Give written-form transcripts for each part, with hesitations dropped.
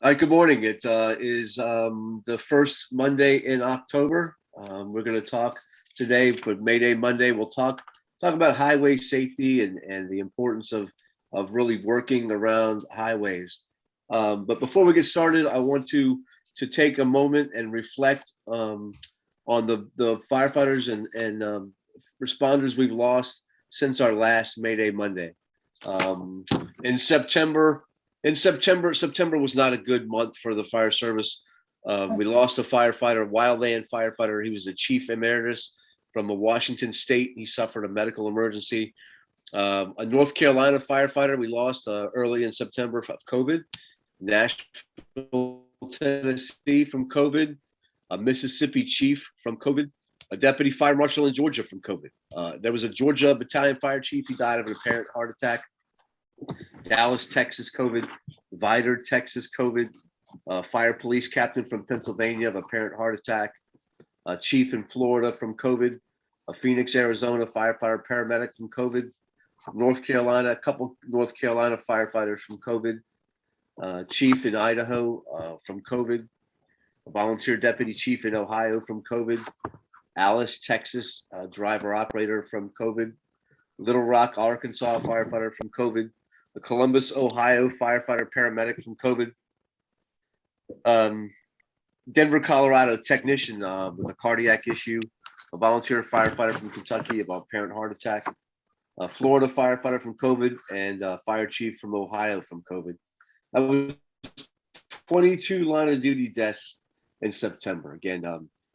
All right, good morning. It is the first Monday in October. We're going to talk today for Mayday Monday. We'll talk about highway safety and the importance of really working around highways. But before we get started, I want to take a moment and reflect on the firefighters and responders we've lost since our last Mayday Monday. Um, in September, September was not a good month for the fire service. We lost a firefighter, wildland firefighter. He was the chief emeritus from a Washington state. He suffered a medical emergency. A North Carolina firefighter we lost early in September of COVID. Nashville, Tennessee from COVID. A Mississippi chief from COVID. A deputy fire marshal in Georgia from COVID. There was a Georgia battalion fire chief. He died of an apparent heart attack. Dallas, Texas, COVID. Vidor, Texas, COVID. Fire police captain from Pennsylvania of apparent heart attack. Chief in Florida from COVID. Phoenix, Arizona, firefighter paramedic from COVID. North Carolina, a couple North Carolina firefighters from COVID. Chief in Idaho from COVID. A volunteer deputy chief in Ohio from COVID. Alice, Texas, driver operator from COVID. Little Rock, Arkansas, firefighter from COVID. The Columbus, Ohio, firefighter paramedic from COVID. Denver, Colorado, technician with a cardiac issue. A volunteer firefighter from Kentucky about apparent heart attack. A Florida firefighter from COVID and fire chief from Ohio from COVID. That was 22 line of duty deaths in September. Again,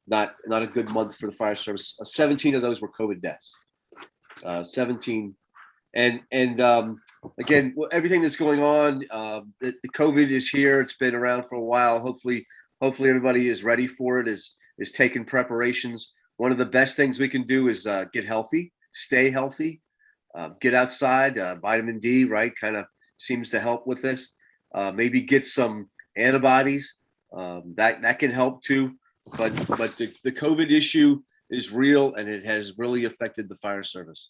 not a good month for the fire service. 17 of those were COVID deaths. 17. And again, everything that's going on, the COVID is here. It's been around for a while. Hopefully everybody is ready for it, is taking preparations. One of the best things we can do is get healthy, stay healthy, get outside. Vitamin D, right, kind of seems to help with this. Maybe get some antibodies. That can help too. But the COVID issue is real, and it has really affected the fire service.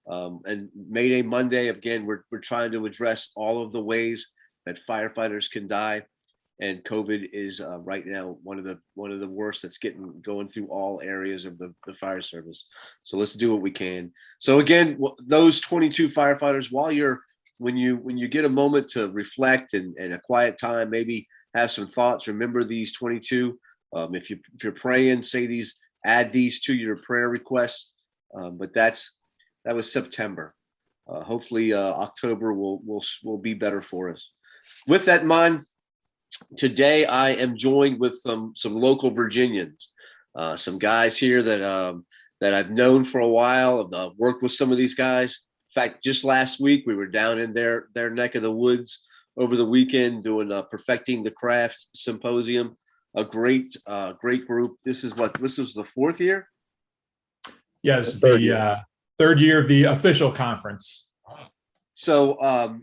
And Mayday Monday, again, we're trying to address all of the ways that firefighters can die, and COVID is right now one of the worst that's going through all areas of the fire service. So let's do what we can. So again, those 22 firefighters, when you get a moment to reflect and a quiet time, maybe have some thoughts. Remember these 22. If you're praying, add these to your prayer requests. But that was September. Hopefully October will be better for us. With that in mind, today I am joined with some local Virginians, some guys here that I've known for a while. I've worked with some of these guys. In fact, just last week we were down in their neck of the woods over the weekend doing a Perfecting the Craft symposium. A great group. This is the fourth year? Yeah, this is the third year of the official conference. So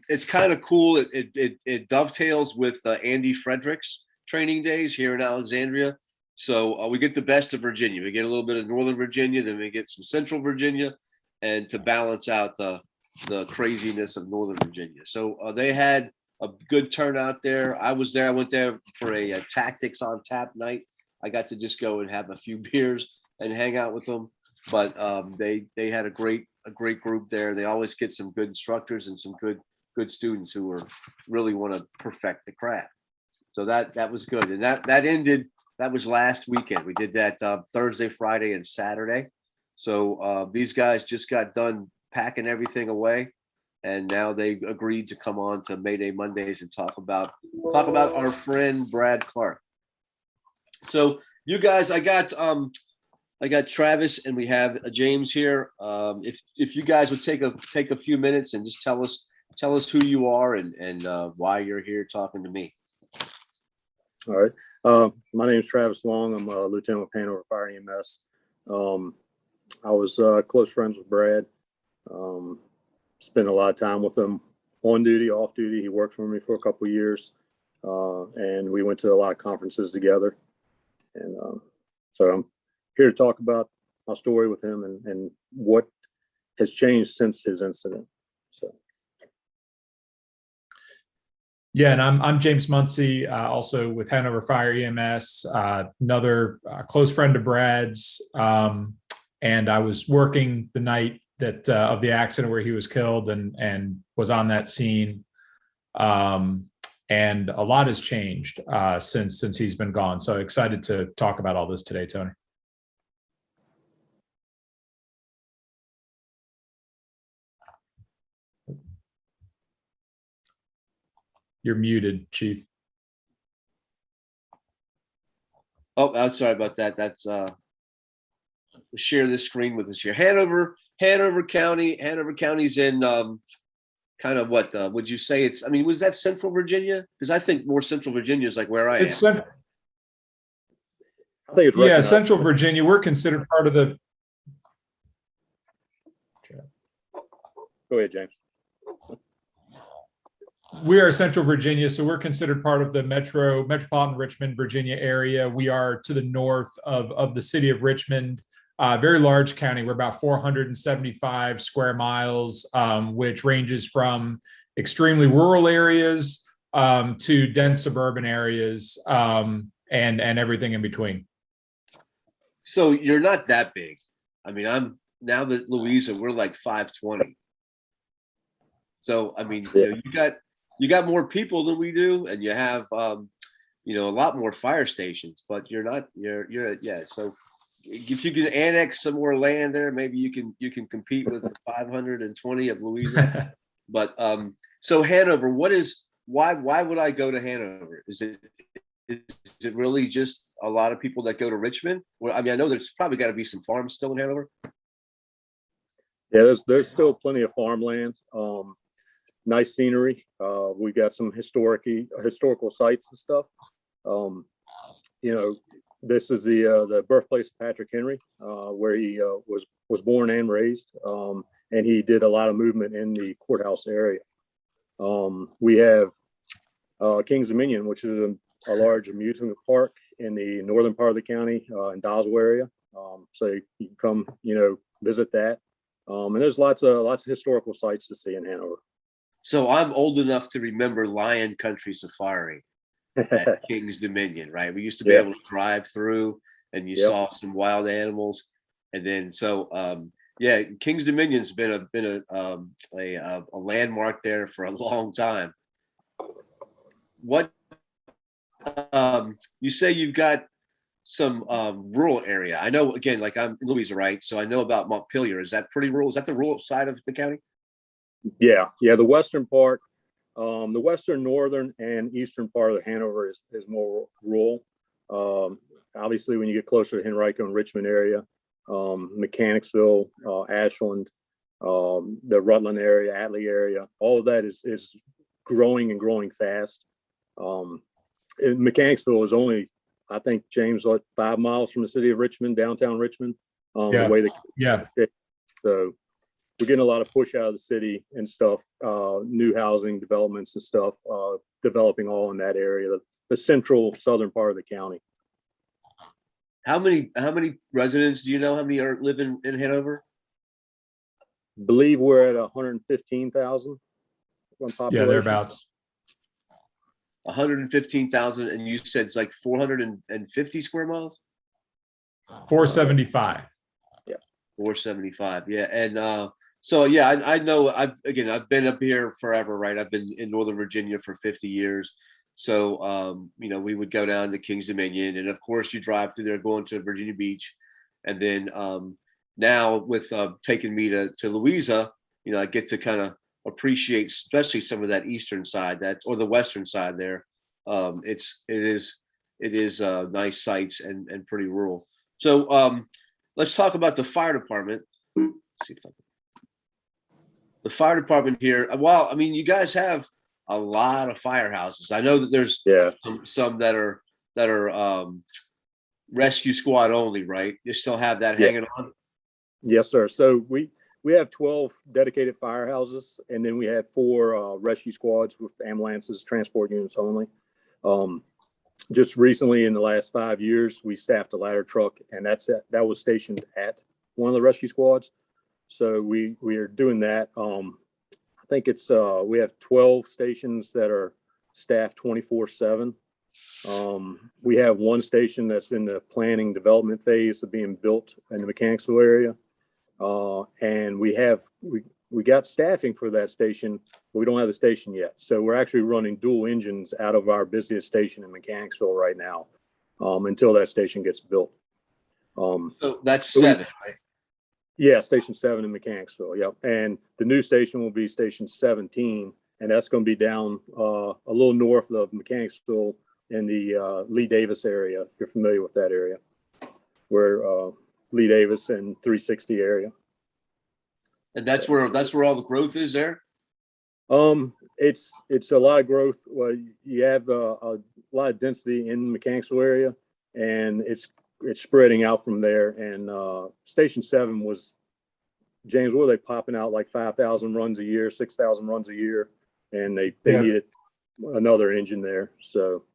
it's kind of cool. It dovetails with Andy Frederick's training days here in Alexandria. So we get the best of Virginia. We get a little bit of Northern Virginia, then we get some Central Virginia, and to balance out the craziness of Northern Virginia. So they had a good turnout there. I was there. I went there for a Tactics on Tap night. I got to just go and have a few beers and hang out with them. But they had a great group there. They always get some good instructors and some good students who really want to perfect the craft. So that was good. And that ended. That was last weekend. We did that Thursday, Friday, and Saturday. So these guys just got done packing everything away, and now they agreed to come on to Mayday Mondays and talk about our friend Brad Clark. So you guys, I got Travis and we have James here. If you guys would take a few minutes and just tell us who you are and why you're here talking to me. All right. My name is Travis Long. I'm a lieutenant with Hanover Fire and EMS. I was close friends with Brad. Spent a lot of time with him on duty, off duty. He worked for me for a couple of years, and we went to a lot of conferences together. And so I'm here to talk about my story with him and what has changed since his incident. So Yeah, and I'm James Muncie, also with Hanover Fire EMS, another close friend of Brad's. And I was working the night that of the accident where he was killed, and was on that scene. And a lot has changed since he's been gone. So excited to talk about all this today, Tony. You're muted, Chief. Oh, I'm sorry about that. That's share this screen with us here. Hanover County. Hanover County's in kind of what would you say it's? I mean, was that Central Virginia? Because I think more Central Virginia is like where I am. I think it's Yeah, recognized. Central Virginia. We're considered part of the. Go ahead, James. We are Central Virginia, so we're considered part of the metropolitan Richmond, Virginia area. We are to the north of the city of Richmond, very large county. We're about 475 square miles, which ranges from extremely rural areas to dense suburban areas, and everything in between. So you're not that big. I mean, I'm now that Louisa, we're like 520. So I mean, Yeah. you got more people than we do, and you have a lot more fire stations, but you're yeah. So if you can annex some more land there, maybe you can compete with the 520 of Louisa. But so Hanover, why would I go to Hanover? Is it really just a lot of people that go to Richmond? Well, I mean, I know there's probably got to be some farms still in Hanover. Yeah, there's still plenty of farmland. Nice scenery. We got some historical sites and stuff. This is the birthplace of Patrick Henry, where he was born and raised, and he did a lot of movement in the courthouse area. We have Kings Dominion, which is a large amusement park in the northern part of the county, in Doswell area. So you can come, visit that. And there's lots of historical sites to see in Hanover. So I'm old enough to remember Lion Country Safari at Kings Dominion, right? We used to be able to drive through, and you saw some wild animals, and then Kings Dominion's been a landmark there for a long time. What you say you've got some rural area? I know, again, like I'm in Louisa, right? So I know about Montpelier. Is that pretty rural? Is that the rural side of the county? Yeah. The western part, the western, northern, and eastern part of Hanover is more rural. Obviously, when you get closer to Henrico and Richmond area, Mechanicsville, Ashland, the Rutland area, Atlee area, all of that is growing and growing fast. Mechanicsville is only, I think, James, 5 miles from the city of Richmond, downtown Richmond. So we're getting a lot of push out of the city and stuff, new housing developments and stuff, developing all in that area, the central southern part of the county. How many residents do you know? How many are living in Hanover? I believe we're at 115,000. Yeah, thereabouts. 115,000, and you said it's like 450 square miles. 475. 475. Yeah, and so yeah, I know. I've been up here forever, right? I've been in Northern Virginia for 50 years. So we would go down to Kings Dominion, and of course you drive through there going to Virginia Beach, and then now with taking me to Louisa, I get to kind of appreciate especially some of that eastern side, or the western side there. It is nice sights and pretty rural. So let's talk about the fire department. The fire department here. Well, I mean, you guys have a lot of firehouses. I know that there's some that are rescue squad only, right? You still have that hanging on? Yes, sir. So we have 12 dedicated firehouses, and then we have 4 rescue squads with ambulances, transport units only. Just recently, in the last 5 years, we staffed a ladder truck, and that was stationed at one of the rescue squads. So we are doing that. I think it's we have 12 stations that are staffed 24/7. We have one station that's in the planning development phase of being built in the Mechanicsville area. And we got staffing for that station, but we don't have the station yet. So we're actually running dual engines out of our busiest station in Mechanicsville right now, until that station gets built. So that's 7, right? Yeah, Station 7 in Mechanicsville. Yep. And the new station will be Station 17, and that's going to be down a little north of Mechanicsville in the Lee Davis area, if you're familiar with that area, where Lee Davis and 360 area. And that's where all the growth is there. It's a lot of growth. Well, you have a lot of density in the Mechanicsville area, and it's spreading out from there. And Station 7 was, James, what were they popping out, like 5,000 runs a year, 6,000 runs a year, and they needed another engine there. So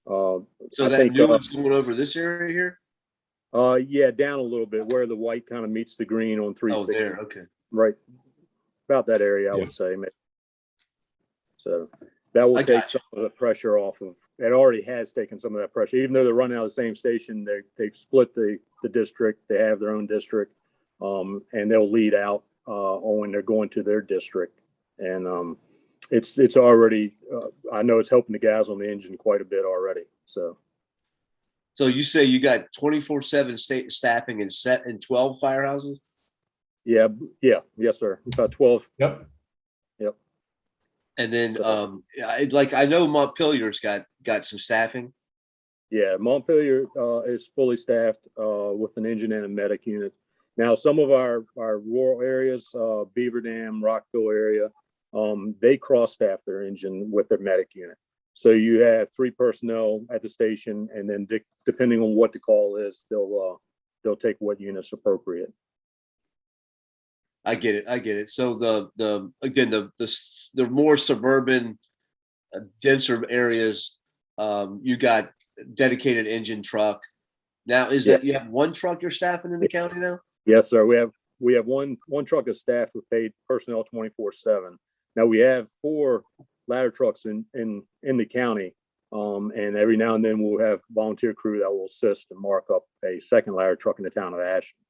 So that new one's going over this area here. Yeah, down a little bit where the white kind of meets the green on 360. Oh, there. Okay. Right, about that area, I would say. Maybe. So that will take some of the pressure off of. It already has taken some of that pressure, even though they're running out of the same station. They've split the district. They have their own district, and they'll lead out on when they're going to their district. And it's already. I know it's helping the guys on the engine quite a bit already. So you say you got 24/7 state staffing in 12 firehouses? Yeah, yes, sir. About 12. Yep. And then, I know Montpelier's got some staffing. Yeah, Montpelier is fully staffed with an engine and a medic unit. Now, some of our rural areas, Beaver Dam, Rockville area, they cross-staff their engine with their medic unit. So you have 3 personnel at the station, and then depending on what the call is, they'll take what unit's appropriate. I get it. So the more suburban, denser areas, you got dedicated engine truck. Now, that you have one truck you're staffing in the county now? Yes, sir. We have one truck of staff with paid personnel 24/7. Now we have 4 ladder trucks in the county, and every now and then we'll have volunteer crew that will assist and mark up a second ladder truck in the town of Ashland.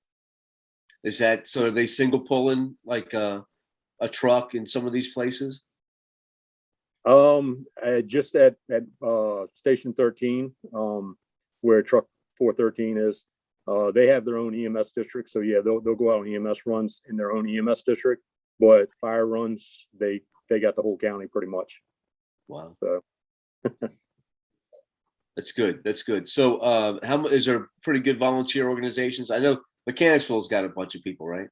Is that so? Are they single pulling like a truck in some of these places? Just at Station 13, where truck 413 is, they have their own EMS district. So yeah, they'll go out on EMS runs in their own EMS district, but fire runs, they got the whole county pretty much. Wow. So. That's good. So is there pretty good volunteer organizations? I know Mechanicsville's got a bunch of people, right?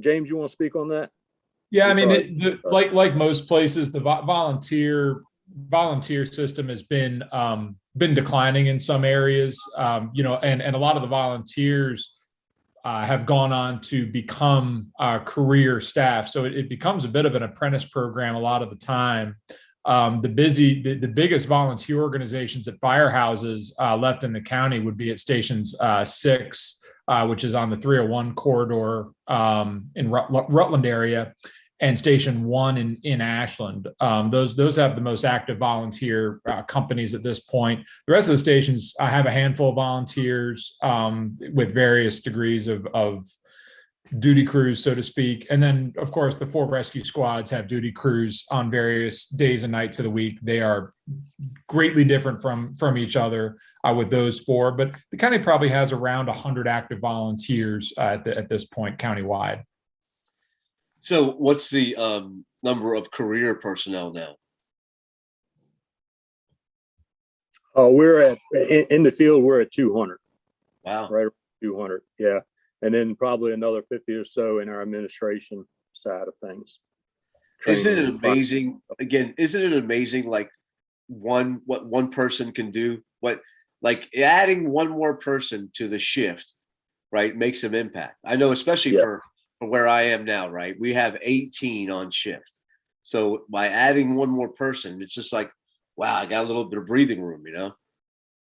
James, you want to speak on that? Yeah, I mean, like most places, the volunteer system has been declining in some areas, and a lot of the volunteers have gone on to become career staff. So it becomes a bit of an apprentice program a lot of the time. The biggest volunteer organizations at firehouses left in the county would be at Stations 6, which is on the 301 corridor in Rutland area, and Station 1 in Ashland. Those have the most active volunteer companies at this point. The rest of the stations have a handful of volunteers with various degrees of duty crews, so to speak. And then, of course, the 4 rescue squads have duty crews on various days and nights of the week. They are greatly different from each other with those 4, but the county probably has around 100 active volunteers at this point countywide. So what's the number of career personnel now? We're at in the field, we're at 200. Wow. Right, 200. Yeah. And then probably another 50 or so in our administration side of things. Isn't it amazing? Again, isn't it amazing? Like what one person can do, like adding one more person to the shift, right, makes an impact. I know, especially for where I am now, right? We have 18 on shift. So by adding one more person, it's just like, wow, I got a little bit of breathing room,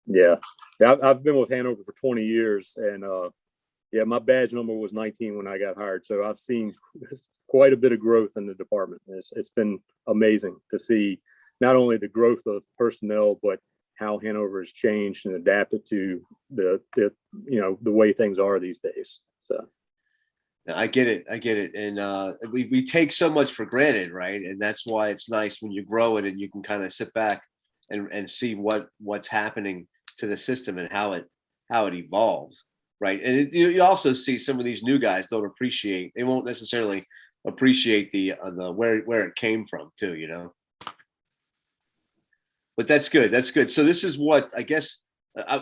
Yeah. I've been with Hanover for 20 years, and Yeah, my badge number was 19 when I got hired. So I've seen quite a bit of growth in the department. It's been amazing to see not only the growth of personnel, but how Hanover has changed and adapted to the way things are these days. So I get it. I get it. And we take so much for granted, right? And that's why it's nice when you grow it and you can kind of sit back and see what's happening to the system and how it evolves, right? And you also see some of these new guys don't appreciate. They won't necessarily appreciate the where it came from too, you know. But that's good. That's good. So this is what I guess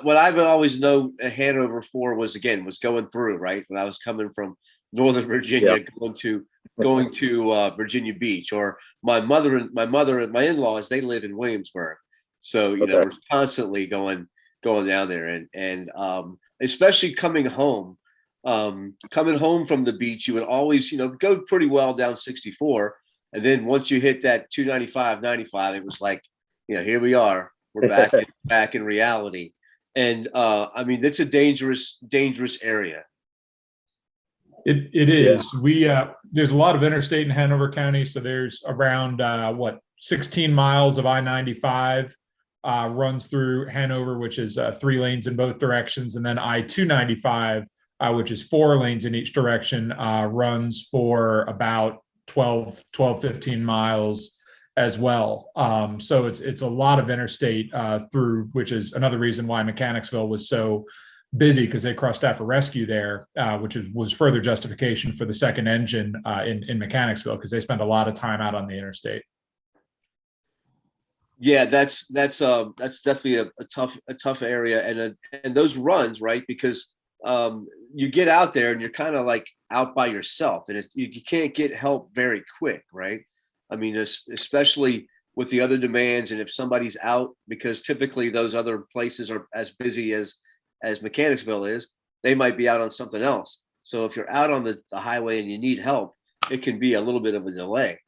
what I've always known Hanover for was going through, right? When I was coming from Northern Virginia, going to Virginia Beach, or my mother and my in-laws, they live in Williamsburg. So, you know, we're constantly going down there and especially coming home from the beach, you would always, you know, go pretty well down 64. And then once you hit that 295, 95, it was like, you know, here we are, we're back in reality. And I mean, it's a dangerous area. It is. There's a lot of interstate in Hanover County. So there's around 16 miles of I-95 runs through Hanover, which is 3 lanes in both directions. And then I-295, which is 4 lanes in each direction, runs for about 15 miles as well. So it's a lot of interstate through, which is another reason why Mechanicsville was so busy, because they crossed staff a rescue there, which was further justification for the second engine in Mechanicsville, because they spent a lot of time out on the interstate. Yeah, that's definitely a tough area, and those runs, right? Because you get out there and you're kind of like out by yourself, and you can't get help very quick, right? I mean, especially with the other demands, and if somebody's out, because typically those other places are as busy as Mechanicsville is, they might be out on something else. So if you're out on the highway and you need help, it can be a little bit of a delay.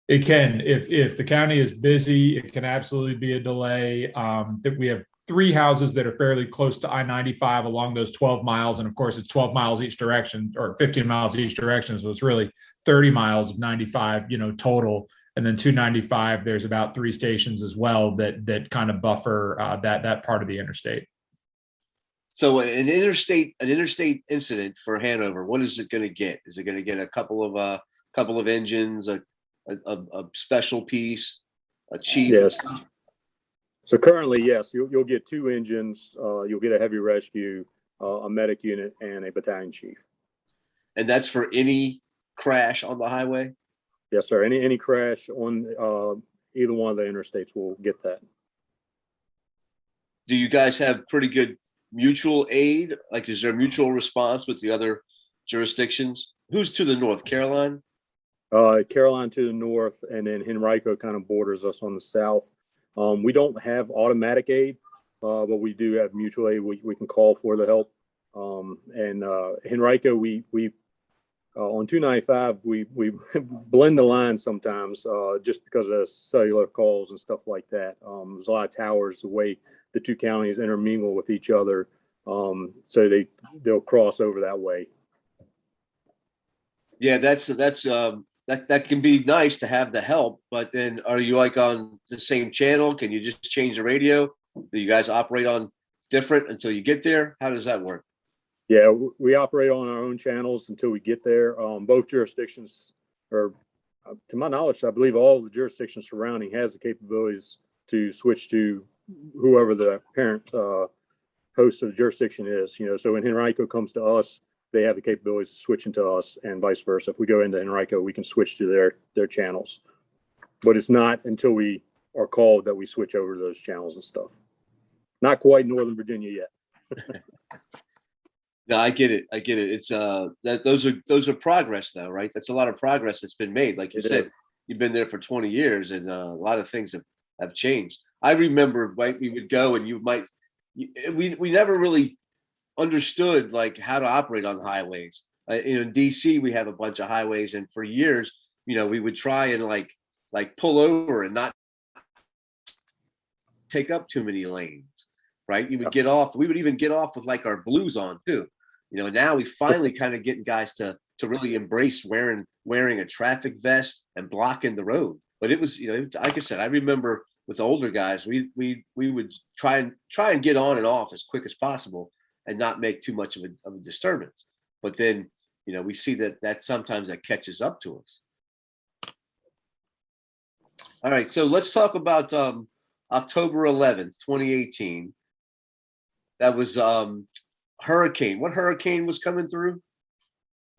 It can, if the county is busy, it can absolutely be a delay. That we have 3 houses that are fairly close to I-95 along those 12 miles. And of course it's 12 miles each direction, or 15 miles each direction. So it's really 30 miles of 95, you know, total. And then 295, there's about 3 stations as well that kind of buffer that part of the interstate. So an interstate incident for Hanover, what is it going to get? Is it going to get a couple of engines, a special piece, a chief? Yes. So currently, yes, you'll get 2 engines. You'll get a heavy rescue, a medic unit, and a battalion chief. And that's for any crash on the highway? Yes, sir. Any crash on either one of the interstates will get that. Do you guys have pretty good mutual aid? Like, is there mutual response with the other jurisdictions? Who's to the north? Caroline? Caroline to the north, and then Henrico kind of borders us on the south. We don't have automatic aid, but we do have mutual aid. We can call for the help. And Henrico, we on 295, we blend the line sometimes just because of cellular calls and stuff like that. There's a lot of towers, the way the 2 counties intermingle with each other, so they'll cross over that way. Yeah, that can be nice to have the help, but then are you like on the same channel? Can you just change the radio? Do you guys operate on different until you get there? How does that work? Yeah, we operate on our own channels until we get there. Both jurisdictions, or to my knowledge, I believe all the jurisdictions surrounding has the capabilities to switch to whoever the parent host of the jurisdiction is. You know, so when Henrico comes to us, they have the capabilities to switch into us, and vice versa. If we go into Henrico, we can switch to their channels. But it's not until we are called that we switch over to those channels and stuff. Not quite Northern Virginia yet. No, I get it. It's those are progress though, right? That's a lot of progress that's been made. Like you said, you've been there for 20 years, and a lot of things have changed. I remember, right, we would go and we never really understood like how to operate on highways. In DC, we have a bunch of highways, and for years, you know, we would try and like pull over and not take up too many lanes, right? You would get off. We would even get off with like our blues on too. Now we finally kind of getting guys to really embrace wearing a traffic vest and blocking the road. But it was, like I said, I remember with older guys, we would try and get on and off as quick as possible and not make too much of a disturbance. But then, we see that sometimes that catches up to us. All right, so let's talk about October 11th, 2018. That was hurricane. What hurricane was coming through?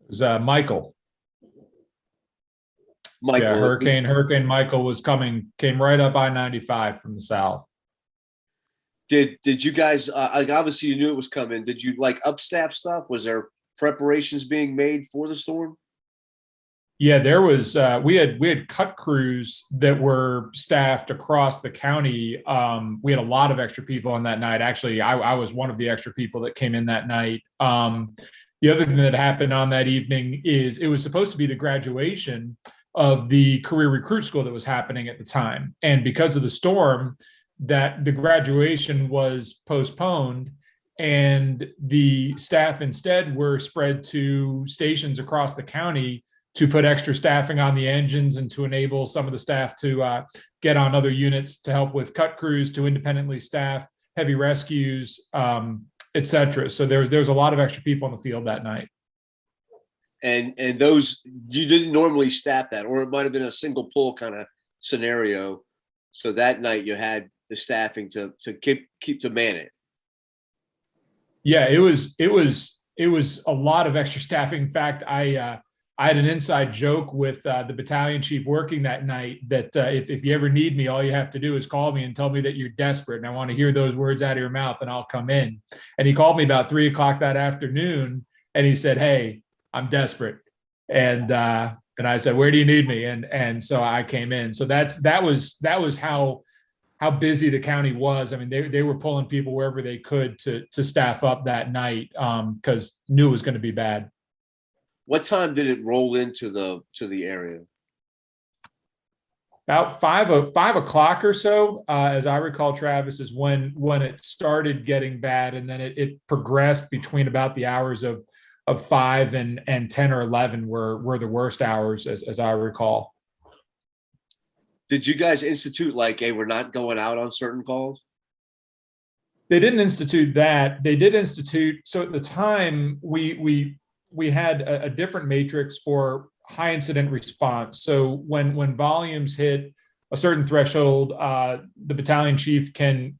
It was Michael. Michael. Yeah, Hurricane Michael came right up I-95 from the south. Did you guys, obviously you knew it was coming. Did you upstaff stuff? Was there preparations being made for the storm? Yeah, there was, we had cut crews that were staffed across the county. We had a lot of extra people on that night. Actually, I was one of the extra people that came in that night. The other thing that happened on that evening is it was supposed to be the graduation of the career recruit school that was happening at the time. And because of the storm, that the graduation was postponed, and the staff instead were spread to stations across the county to put extra staffing on the engines and to enable some of the staff to get on other units to help with cut crews, to independently staff heavy rescues, et cetera. So there was a lot of extra people on the field that night. And those, you didn't normally staff that, or it might have been a single pull kind of scenario. So that night you had the staffing to keep to man it. Yeah, it was a lot of extra staffing. In fact, I had an inside joke with the battalion chief working that night that if you ever need me, all you have to do is call me and tell me that you're desperate and I want to hear those words out of your mouth, and I'll come in. And he called me about 3 o'clock that afternoon, and he said, "Hey, I'm desperate." And I said, "Where do you need me?" And so I came in. So that was how busy the county was. I mean, they were pulling people wherever they could to staff up that night because knew it was going to be bad. What time did it roll into the area? About 5 o'clock or so, as I recall, Travis, is when it started getting bad, and then it progressed between about the hours of 5 and 10 or 11 were the worst hours, as I recall. Did you guys institute hey, we're not going out on certain calls? They didn't institute that. They did institute. So at the time, we had a different matrix for high incident response. So when volumes hit a certain threshold, the battalion chief can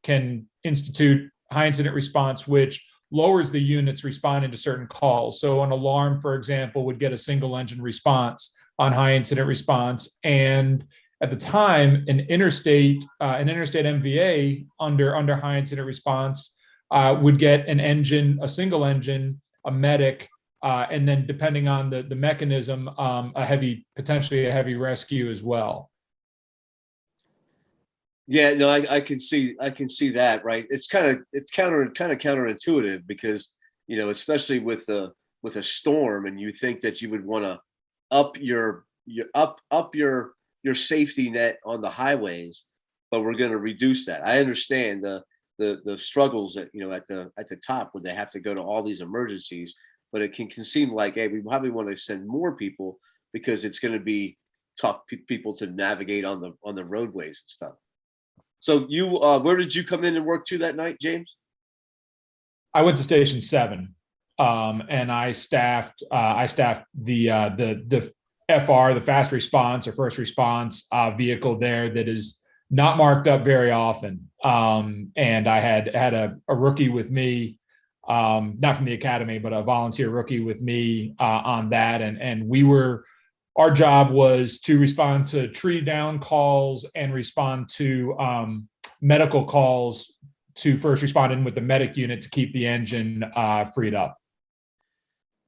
institute high incident response, which lowers the units responding to certain calls. So an alarm, for example, would get a single engine response on high incident response. And at the time, an interstate MVA under high incident response would get an engine, a single engine, a medic, and then depending on the mechanism, potentially a heavy rescue as well. Yeah, no, I can see that, right? It's counterintuitive because, especially with a storm, and you think that you would want to up your safety net on the highways, but we're going to reduce that. I understand the struggles that, at the top where they have to go to all these emergencies, but it can seem like, hey, we probably want to send more people because it's going to be tough people to navigate on the roadways and stuff. So where did you come in and work to that night, James? I went to Station 7, and I staffed the FR, the fast response or first response vehicle there that is not marked up very often. And I had a rookie with me, not from the academy, but a volunteer rookie with me on that. And our job was to respond to tree down calls and respond to medical calls to first respond in with the medic unit to keep the engine freed up.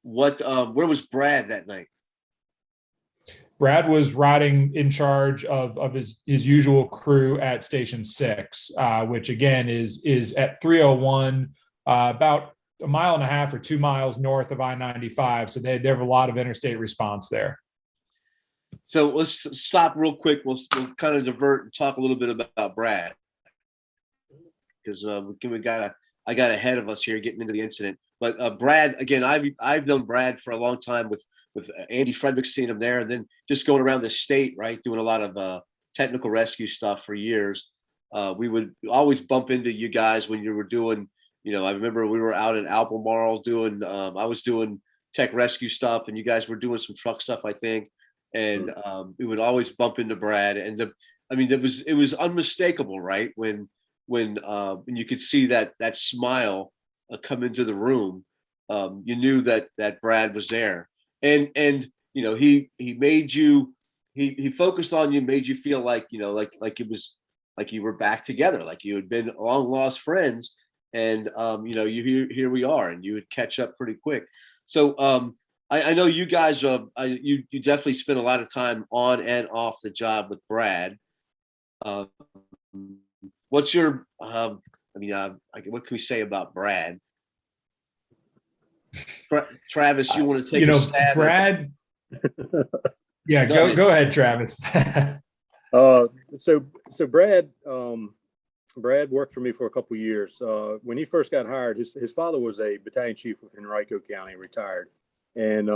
Where was Brad that night? Brad was riding in charge of his usual crew at Station 6, which again is at 301, about 1.5 miles or 2 miles north of I-95. So they have a lot of interstate response there. So let's stop real quick. We'll kind of divert and talk a little bit about Brad, because I I got ahead of us here getting into the incident. But Brad, again, I've known Brad for a long time with Andy Frederick, seeing him there, and then just going around the state, right, doing a lot of technical rescue stuff for years. We would always bump into you guys when you were doing, I remember we were out in Albemarle doing, I was doing tech rescue stuff, and you guys were doing some truck stuff, I think. And we would always bump into Brad, and it was unmistakable, right? When you could see that smile come into the room, you knew that Brad was there, and he made you, he focused on you, made you feel like like it was like you were back together, like you had been long lost friends, and here we are, and you would catch up pretty quick. So I know you guys, you definitely spent a lot of time on and off the job with Brad. What's your, what can we say about Brad? Travis, you want to take a stab? Brad. Yeah, go ahead, Travis. So Brad worked for me for a couple of years. When he first got hired, his father was a battalion chief with Henrico County, retired. And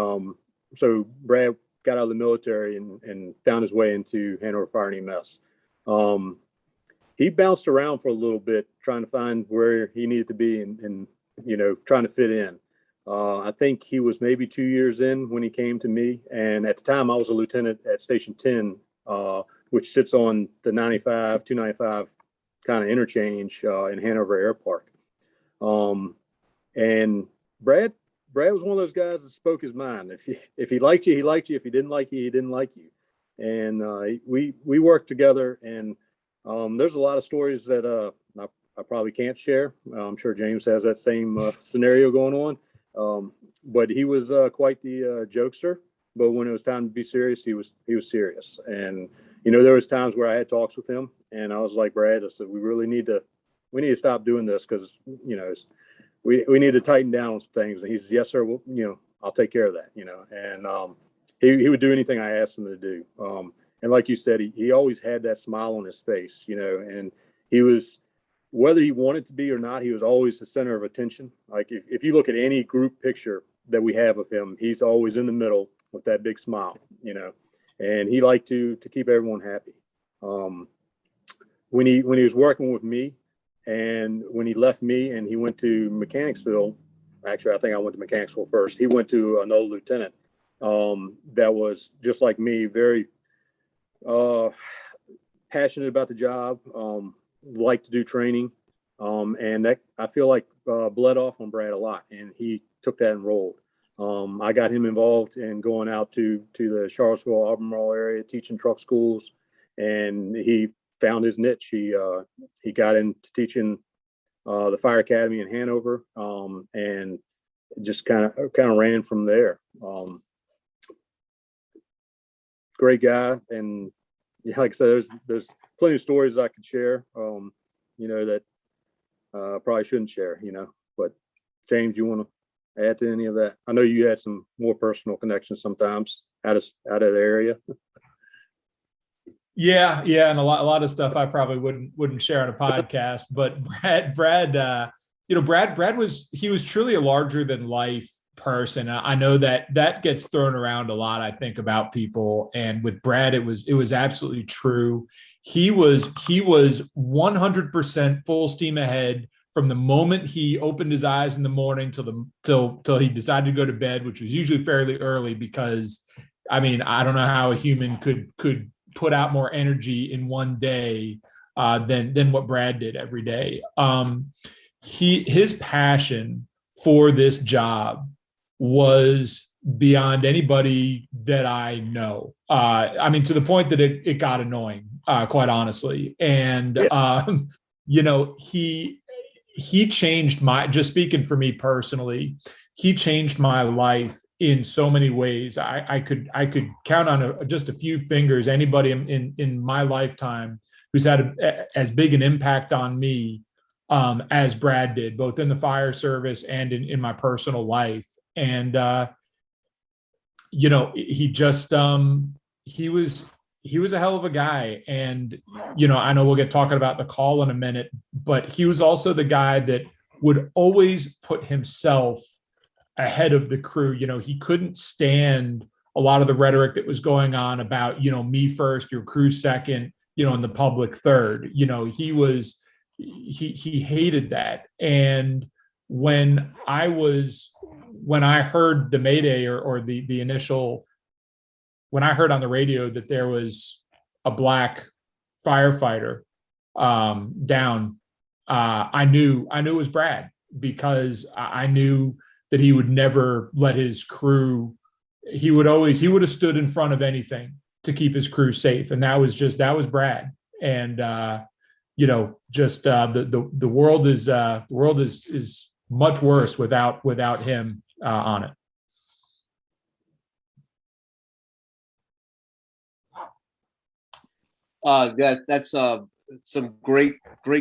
so Brad got out of the military and found his way into Hanover Fire and EMS. He bounced around for a little bit, trying to find where he needed to be and trying to fit in. I think he was maybe 2 years in when he came to me. And at the time, I was a lieutenant at Station 10, which sits on the 295 kind of interchange in Hanover Air Park. And Brad was one of those guys that spoke his mind. If he liked you, he liked you. If he didn't like you, he didn't like you. And we worked together. And there's a lot of stories that I probably can't share. I'm sure James has that same scenario going on. But he was quite the jokester. But when it was time to be serious, he was serious. And there was times where I had talks with him, and I was like, Brad, I said, we need to stop doing this, because we need to tighten down on some things. And he says, yes, sir. Well, I'll take care of that. And he would do anything I asked him to do. And like you said, he always had that smile on his face, and he was, whether he wanted to be or not, he was always the center of attention. Like if you look at any group picture that we have of him, he's always in the middle with that big smile, and he liked to keep everyone happy. When he was working with me, and when he left me and he went to Mechanicsville, actually, I think I went to Mechanicsville first. He went to another lieutenant that was just like me, very passionate about the job, liked to do training. And that, I feel like, bled off on Brad a lot, and he took that and rolled. I got him involved in going out to the Charlottesville, Albemarle area, teaching truck schools, and he found his niche. He got into teaching the fire academy in Hanover, and just kind of ran from there. Great guy, and like I said, there's plenty of stories I could share, that probably shouldn't share, But James, you want to add to any of that? I know you had some more personal connections sometimes out of the area. Yeah, and a lot of stuff I probably wouldn't share on a podcast. But Brad, Brad was truly a larger than life person. I know that gets thrown around a lot, I think, about people. And with Brad, it was absolutely true. He was 100% full steam ahead from the moment he opened his eyes in the morning till he decided to go to bed, which was usually fairly early, because I don't know how a human could put out more energy in one day than what Brad did every day. His passion for this job was beyond anybody that I know. To the point that it got annoying, quite honestly. And he changed just speaking for me personally, he changed my life in so many ways. I could count on just a few fingers anybody in my lifetime who's had as big an impact on me as Brad did, both in the fire service and in my personal life. And he just he was a hell of a guy. And I know we'll get talking about the call in a minute, but he was also the guy that would always put himself ahead of the crew. He couldn't stand a lot of the rhetoric that was going on about, me first, your crew second, and the public third. He hated that. And when I heard the Mayday or the initial, when I heard on the radio that there was a black firefighter down, I knew it was Brad, because I knew that he would never let his crew, he would have stood in front of anything to keep his crew safe. And that was Brad. And, the world is much worse without him on it. That's some great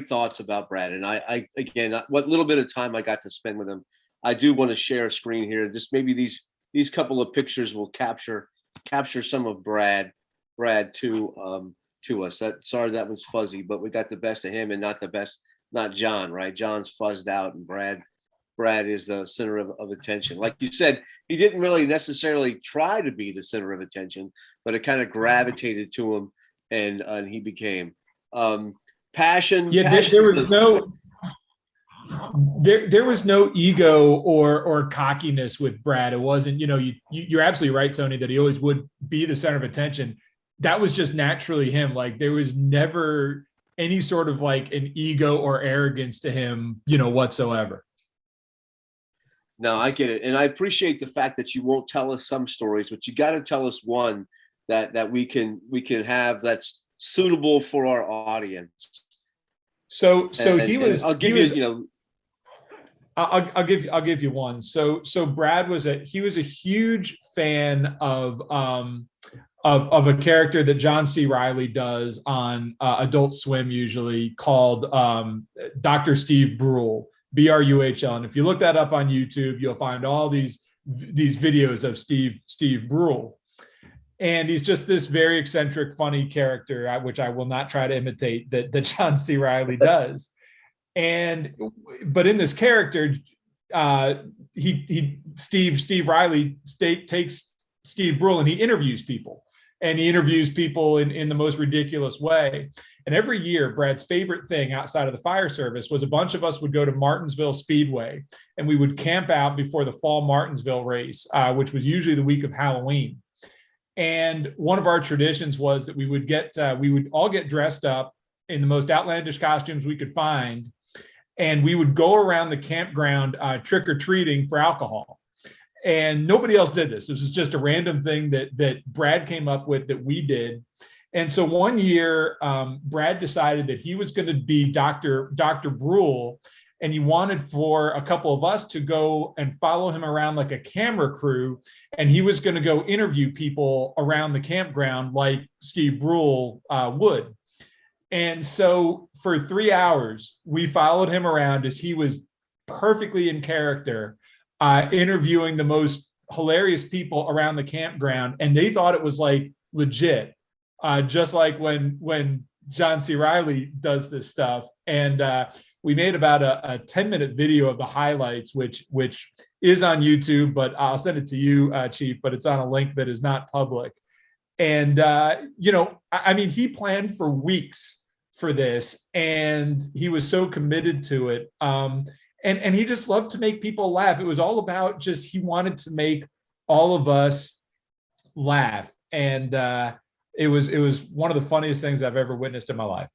thoughts about Brad. And I again, what little bit of time I got to spend with him, I do want to share a screen here. Just maybe these couple of pictures will capture some of Brad to us. Sorry that was fuzzy, but we got the best of him and not John, right? John's fuzzed out, and Brad is the center of attention. Like you said, he didn't really necessarily try to be the center of attention, but it kind of gravitated to him, and he became passion. Yeah, passion there was no ego or cockiness with Brad. It wasn't, you're absolutely right, Tony, that he always would be the center of attention. That was just naturally him. Like, there was never any sort of like an ego or arrogance to him, whatsoever. No, I get it. And I appreciate the fact that you won't tell us some stories, but you got to tell us one that we can have that's suitable for our audience. So I'll give you one. So Brad was a huge fan of a character that John C. Reilly does on Adult Swim, usually, called Dr. Steve Brule, Bruhl. And if you look that up on YouTube, you'll find all these videos of Steve Brule. And he's just this very eccentric, funny character, which I will not try to imitate, that John C. Reilly does. But in this character, Steve Reilly takes Steve Brule and he interviews people. And he interviews people in the most ridiculous way. And every year, Brad's favorite thing outside of the fire service was a bunch of us would go to Martinsville Speedway, and we would camp out before the fall Martinsville race, which was usually the week of Halloween. And one of our traditions was that we would all get dressed up in the most outlandish costumes we could find, and we would go around the campground trick-or-treating for alcohol. And nobody else did this. This was just a random thing that Brad came up with that we did. And so one year, Brad decided that he was going to be Dr. Brule, and he wanted for a couple of us to go and follow him around like a camera crew. And he was going to go interview people around the campground like Steve Brule would. And so for 3 hours, we followed him around as he was perfectly in character, interviewing the most hilarious people around the campground. And they thought it was like legit, just like when John C. Reilly does this stuff. And we made about a 10-minute video of the highlights, which is on YouTube, but I'll send it to you, Chief, but it's on a link that is not public. And, he planned for weeks for this, and he was so committed to it. And he just loved to make people laugh. It was all about he wanted to make all of us laugh. And it was one of the funniest things I've ever witnessed in my life.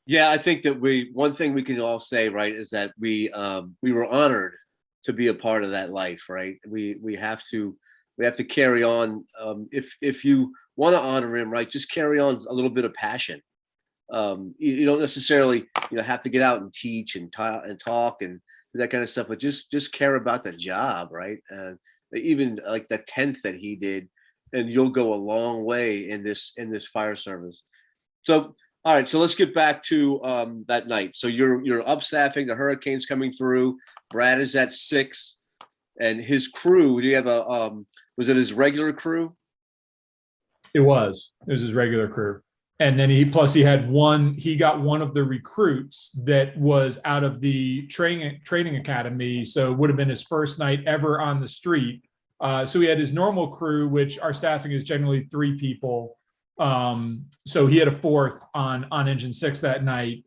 Yeah, I think that one thing we can all say, right, is that we were honored to be a part of that life, right? We have to carry on. If you want to honor him, right, just carry on a little bit of passion. You don't necessarily have to get out and teach and talk and that kind of stuff, but just care about the job, right? Even like the 10th that he did, and you'll go a long way in this fire service. So all right, so let's get back to that night. So you're upstaffing, the hurricane's coming through. Brad is at 6, and his crew. Do you have was it his regular crew? It was his regular crew. And then he got one of the recruits that was out of the training academy. So it would have been his first night ever on the street. So he had his normal crew, which our staffing is generally 3 people. So he had a 4th on engine 6 that night,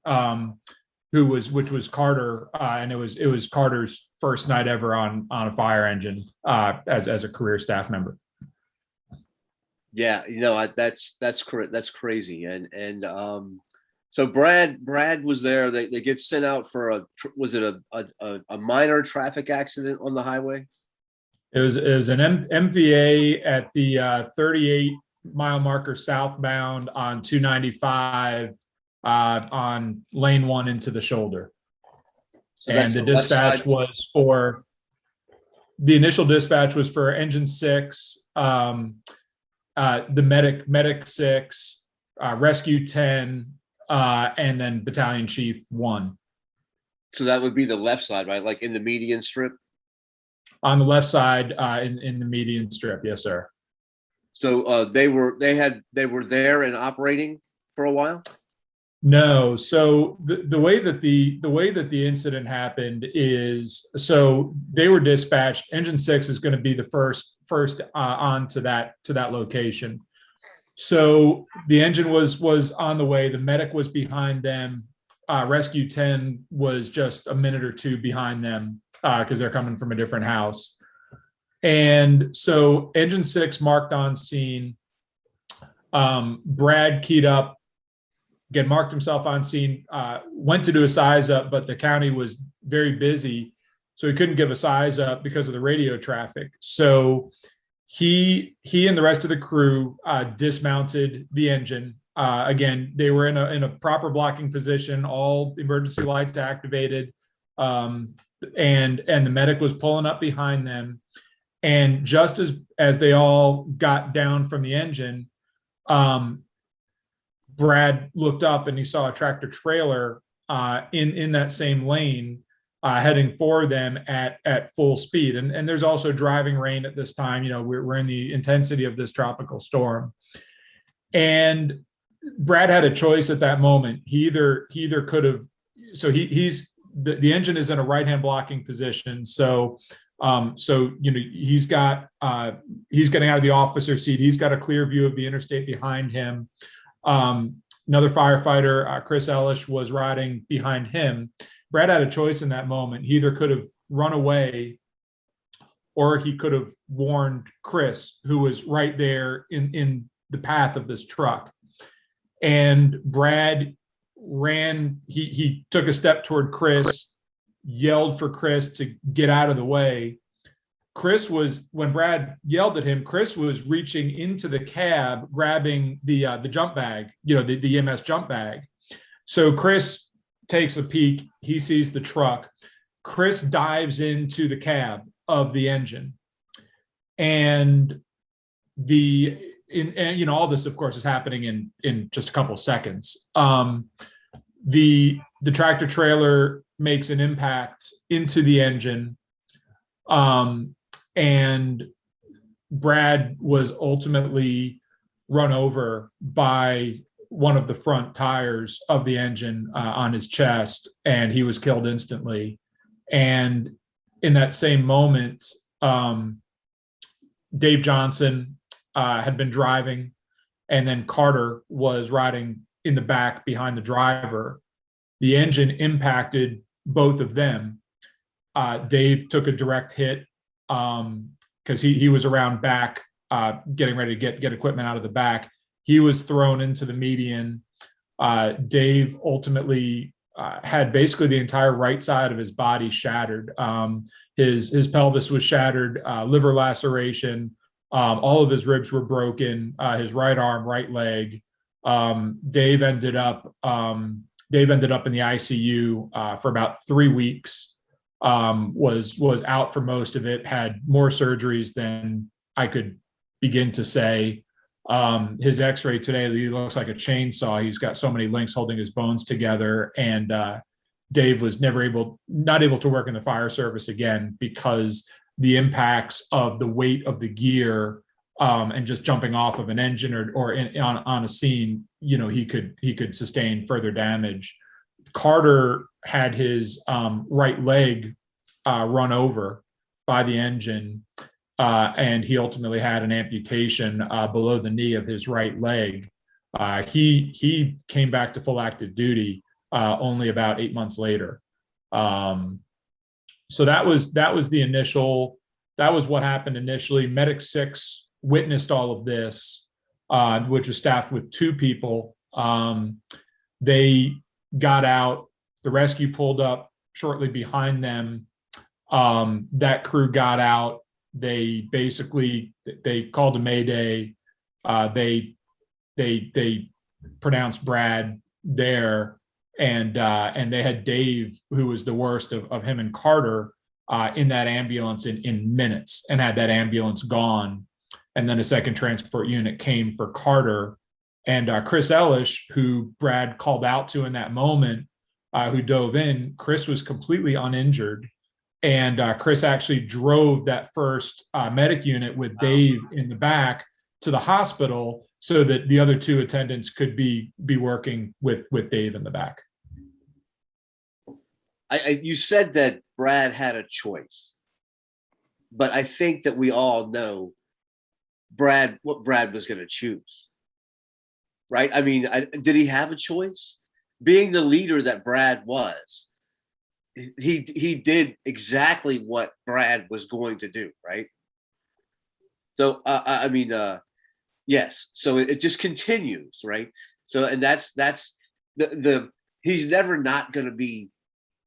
which was Carter. And it was Carter's first night ever on a fire engine, as a career staff member. Yeah, that's correct. That's crazy. And so Brad was there. They get sent out for was it a minor traffic accident on the highway? It was an MVA at the 38-mile marker southbound on 295 on lane 1 into the shoulder. So and the dispatch was for the initial dispatch was for engine 6, the medic 6, rescue 10, and then battalion chief 1. So that would be the left side, right? Like in the median strip? On the left side, in the median strip, yes, sir. So they were there and operating for a while? No. So the way that the incident happened is, so they were dispatched. Engine 6 is going to be the first on to that location. So the engine was on the way. The medic was behind them. Rescue 10 was just a minute or 2 behind them because they're coming from a different house. And so engine 6 marked on scene. Brad keyed up, again, marked himself on scene, went to do a size up, but the county was very busy, so he couldn't give a size up because of the radio traffic. So he and the rest of the crew dismounted the engine. Again, they were in a proper blocking position, all emergency lights activated, and the medic was pulling up behind them. And just as they all got down from the engine, Brad looked up and he saw a tractor trailer in that same lane heading for them at full speed. And there's also driving rain at this time. We're in the intensity of this tropical storm. And Brad had a choice at that moment. He either could have, so he's the engine is in a right-hand blocking position. So he's getting out of the officer's seat. He's got a clear view of the interstate behind him. Another firefighter, Chris Ellish, was riding behind him. Brad had a choice in that moment. He either could have run away or he could have warned Chris, who was right there in the path of this truck. And Brad ran, he took a step toward Chris, yelled for Chris to get out of the way. When Brad yelled at him, Chris was reaching into the cab, grabbing the jump bag, the EMS jump bag. So Chris takes a peek, he sees the truck. Chris dives into the cab of the engine. And all this, of course, is happening in just a couple of seconds. The tractor trailer makes an impact into the engine. And Brad was ultimately run over by one of the front tires of the engine on his chest, and he was killed instantly. And in that same moment, Dave Johnson had been driving, and then Carter was riding in the back behind the driver. The engine impacted both of them. Dave took a direct hit because he was around back, getting ready to get equipment out of the back. He was thrown into the median. Dave ultimately had basically the entire right side of his body shattered. His pelvis was shattered, liver laceration. All of his ribs were broken. His right arm, right leg. Dave ended up in the ICU for about 3 weeks. Was out for most of it, had more surgeries than I could begin to say. His x-ray today, he looks like a chainsaw. He's got so many links holding his bones together. And Dave was not able to work in the fire service again because the impacts of the weight of the gear and just jumping off of an engine or on a scene he could sustain further damage. Carter had his right leg run over by the engine, and he ultimately had an amputation below the knee of his right leg. He came back to full active duty only about 8 months later. So that was what happened initially. Medic 6 witnessed all of this, which was staffed with 2 people. They got out. The rescue pulled up shortly behind them. That crew got out. They called a Mayday. They pronounced Brad there, and they had Dave, who was the worst of him and Carter, in that ambulance in minutes, and had that ambulance gone. And then a second transport unit came for Carter, and Chris Ellish, who Brad called out to in that moment, who dove in. Chris was completely uninjured, and Chris actually drove that first medic unit with Dave in the back to the hospital, so that the other 2 attendants could be working with Dave in the back. You said that Brad had a choice, but I think that we all know what Brad was going to choose, right? I mean, did he have a choice? Being the leader that Brad was, he did exactly what Brad was going to do, right? So yes. So it just continues, right? So, and that's the he's never not going to be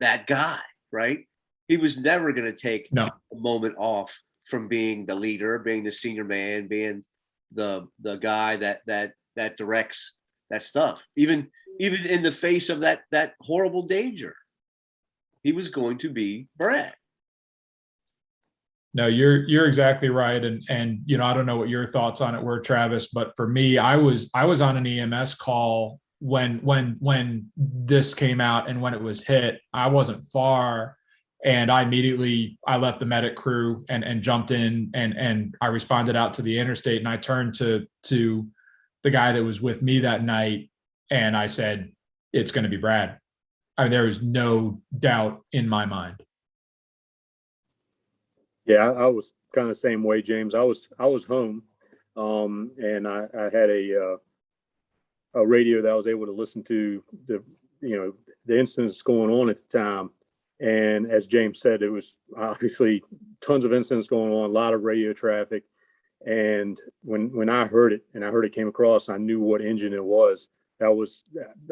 that guy, right? He was never going to take a moment off from being the leader, being the senior man, being the guy that directs that stuff. Even in the face of that horrible danger, he was going to be Brad. No, you're exactly right, and I don't know what your thoughts on it were, Travis, but for me, I was on an EMS call when this came out, and when it was hit, I wasn't far, and I left the medic crew and jumped in, and I responded out to the interstate, and I turned to the guy that was with me that night, and I said, "It's going to be Brad." I mean, there was no doubt in my mind. Yeah, I was kind of the same way, James. I was home, and I had a radio that I was able to listen to the incidents going on at the time. And as James said, it was obviously tons of incidents going on, a lot of radio traffic. And when I heard it, and I heard it came across, I knew what engine it was. I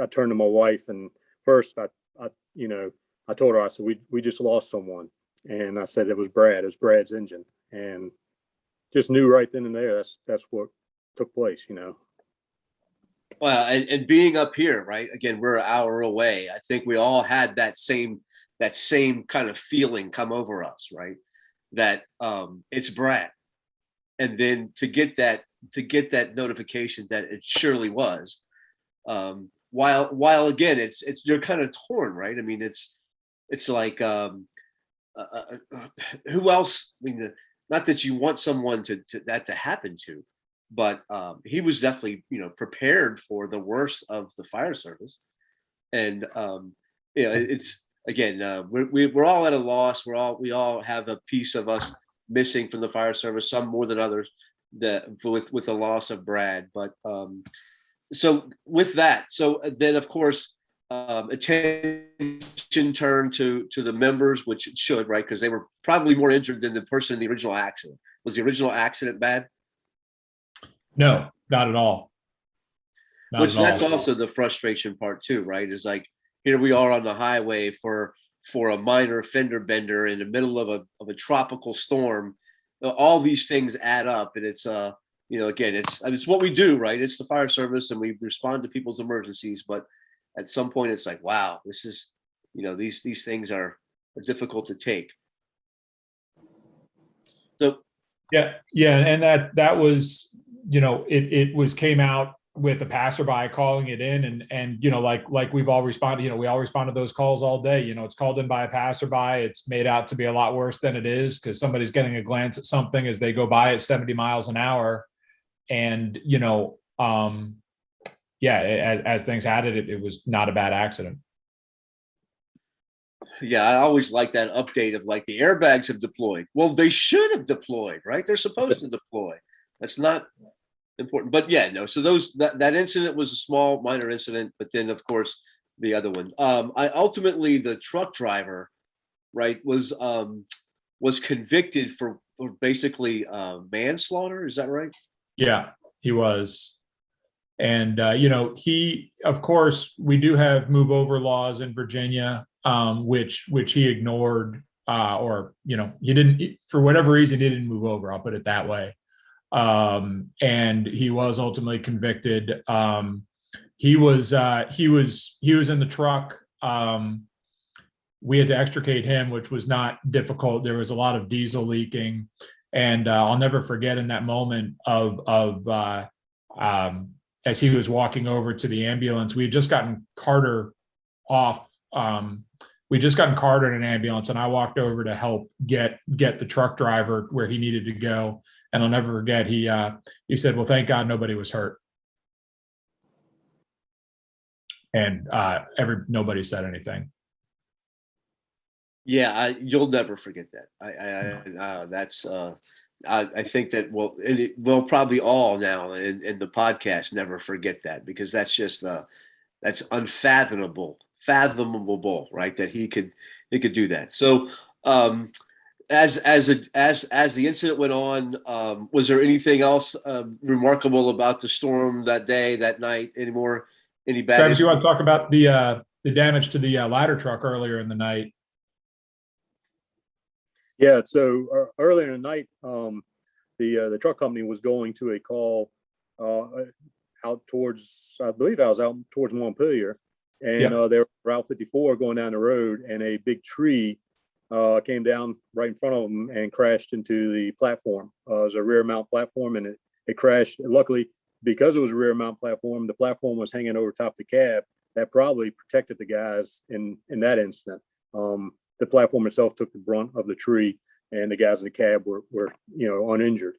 turned to my wife, and first I told her, I said, we just lost someone. And I said, it was Brad. It was Brad's engine. And just knew right then and there, that's what took place, Well, and being up here, right? Again, we're an hour away. I think we all had that same kind of feeling come over us, right? That it's Brad. And then to get that notification that it surely was, while again, it's you're kind of torn, right? I mean, it's like who else? I mean, not that you want someone to happen to, but he was definitely prepared for the worst of the fire service, and it's again we're all at a loss. We all have a piece of us missing from the fire service, some more than others, that with the loss of Brad. But so with that, so then of course. Attention turned to the members, which it should, right? Because they were probably more injured than the person in the original accident. Was the original accident bad? No, not at all. That's also the frustration part too, right? Is like, here we are on the highway for a minor fender bender in the middle of a tropical storm. All these things add up, and it's again, it's what we do, right? It's the fire service, and we respond to people's emergencies, but at some point it's like, wow, this is, these things are difficult to take. So yeah, and that was, it came out with a passerby calling it in, and like we've all responded, we all respond to those calls all day. It's called in by a passerby. It's made out to be a lot worse than it is, because somebody's getting a glance at something as they go by at 70 miles an hour, and yeah, as things had it, it was not a bad accident. Yeah, I always like that update of like the airbags have deployed. Well, they should have deployed, right? They're supposed to deploy. That's not important. But yeah, no. So that incident was a small, minor incident, but then of course the other one. I ultimately the truck driver, right, was convicted for basically manslaughter. Is that right? Yeah, he was. And, he, of course, we do have move over laws in Virginia, which he ignored, or, he didn't, for whatever reason, he didn't move over. I'll put it that way. And he was ultimately convicted. He was in the truck. We had to extricate him, which was not difficult. There was a lot of diesel leaking, and I'll never forget in that moment of as he was walking over to the ambulance. We had just gotten Carter off. We just gotten Carter in an ambulance, and I walked over to help get the truck driver where he needed to go. And I'll never forget, he said, "Well, thank God nobody was hurt." And nobody said anything. Yeah, you'll never forget that. I think that we'll probably all now in the podcast never forget that, because that's just that's unfathomable, right? That he could do that. So as the incident went on, was there anything else remarkable about the storm that day, that night? Any bad? Travis, you want to talk about the damage to the ladder truck earlier in the night? Yeah, so earlier in the night, the truck company was going to a call out towards, I believe I was out towards Montpelier, and they were Route 54 going down the road, and a big tree came down right in front of them and crashed into the platform. It was a rear mount platform, and it crashed. Luckily, because it was a rear mount platform, the platform was hanging over top the cab. That probably protected the guys in that incident. The platform itself took the brunt of the tree, and the guys in the cab were uninjured.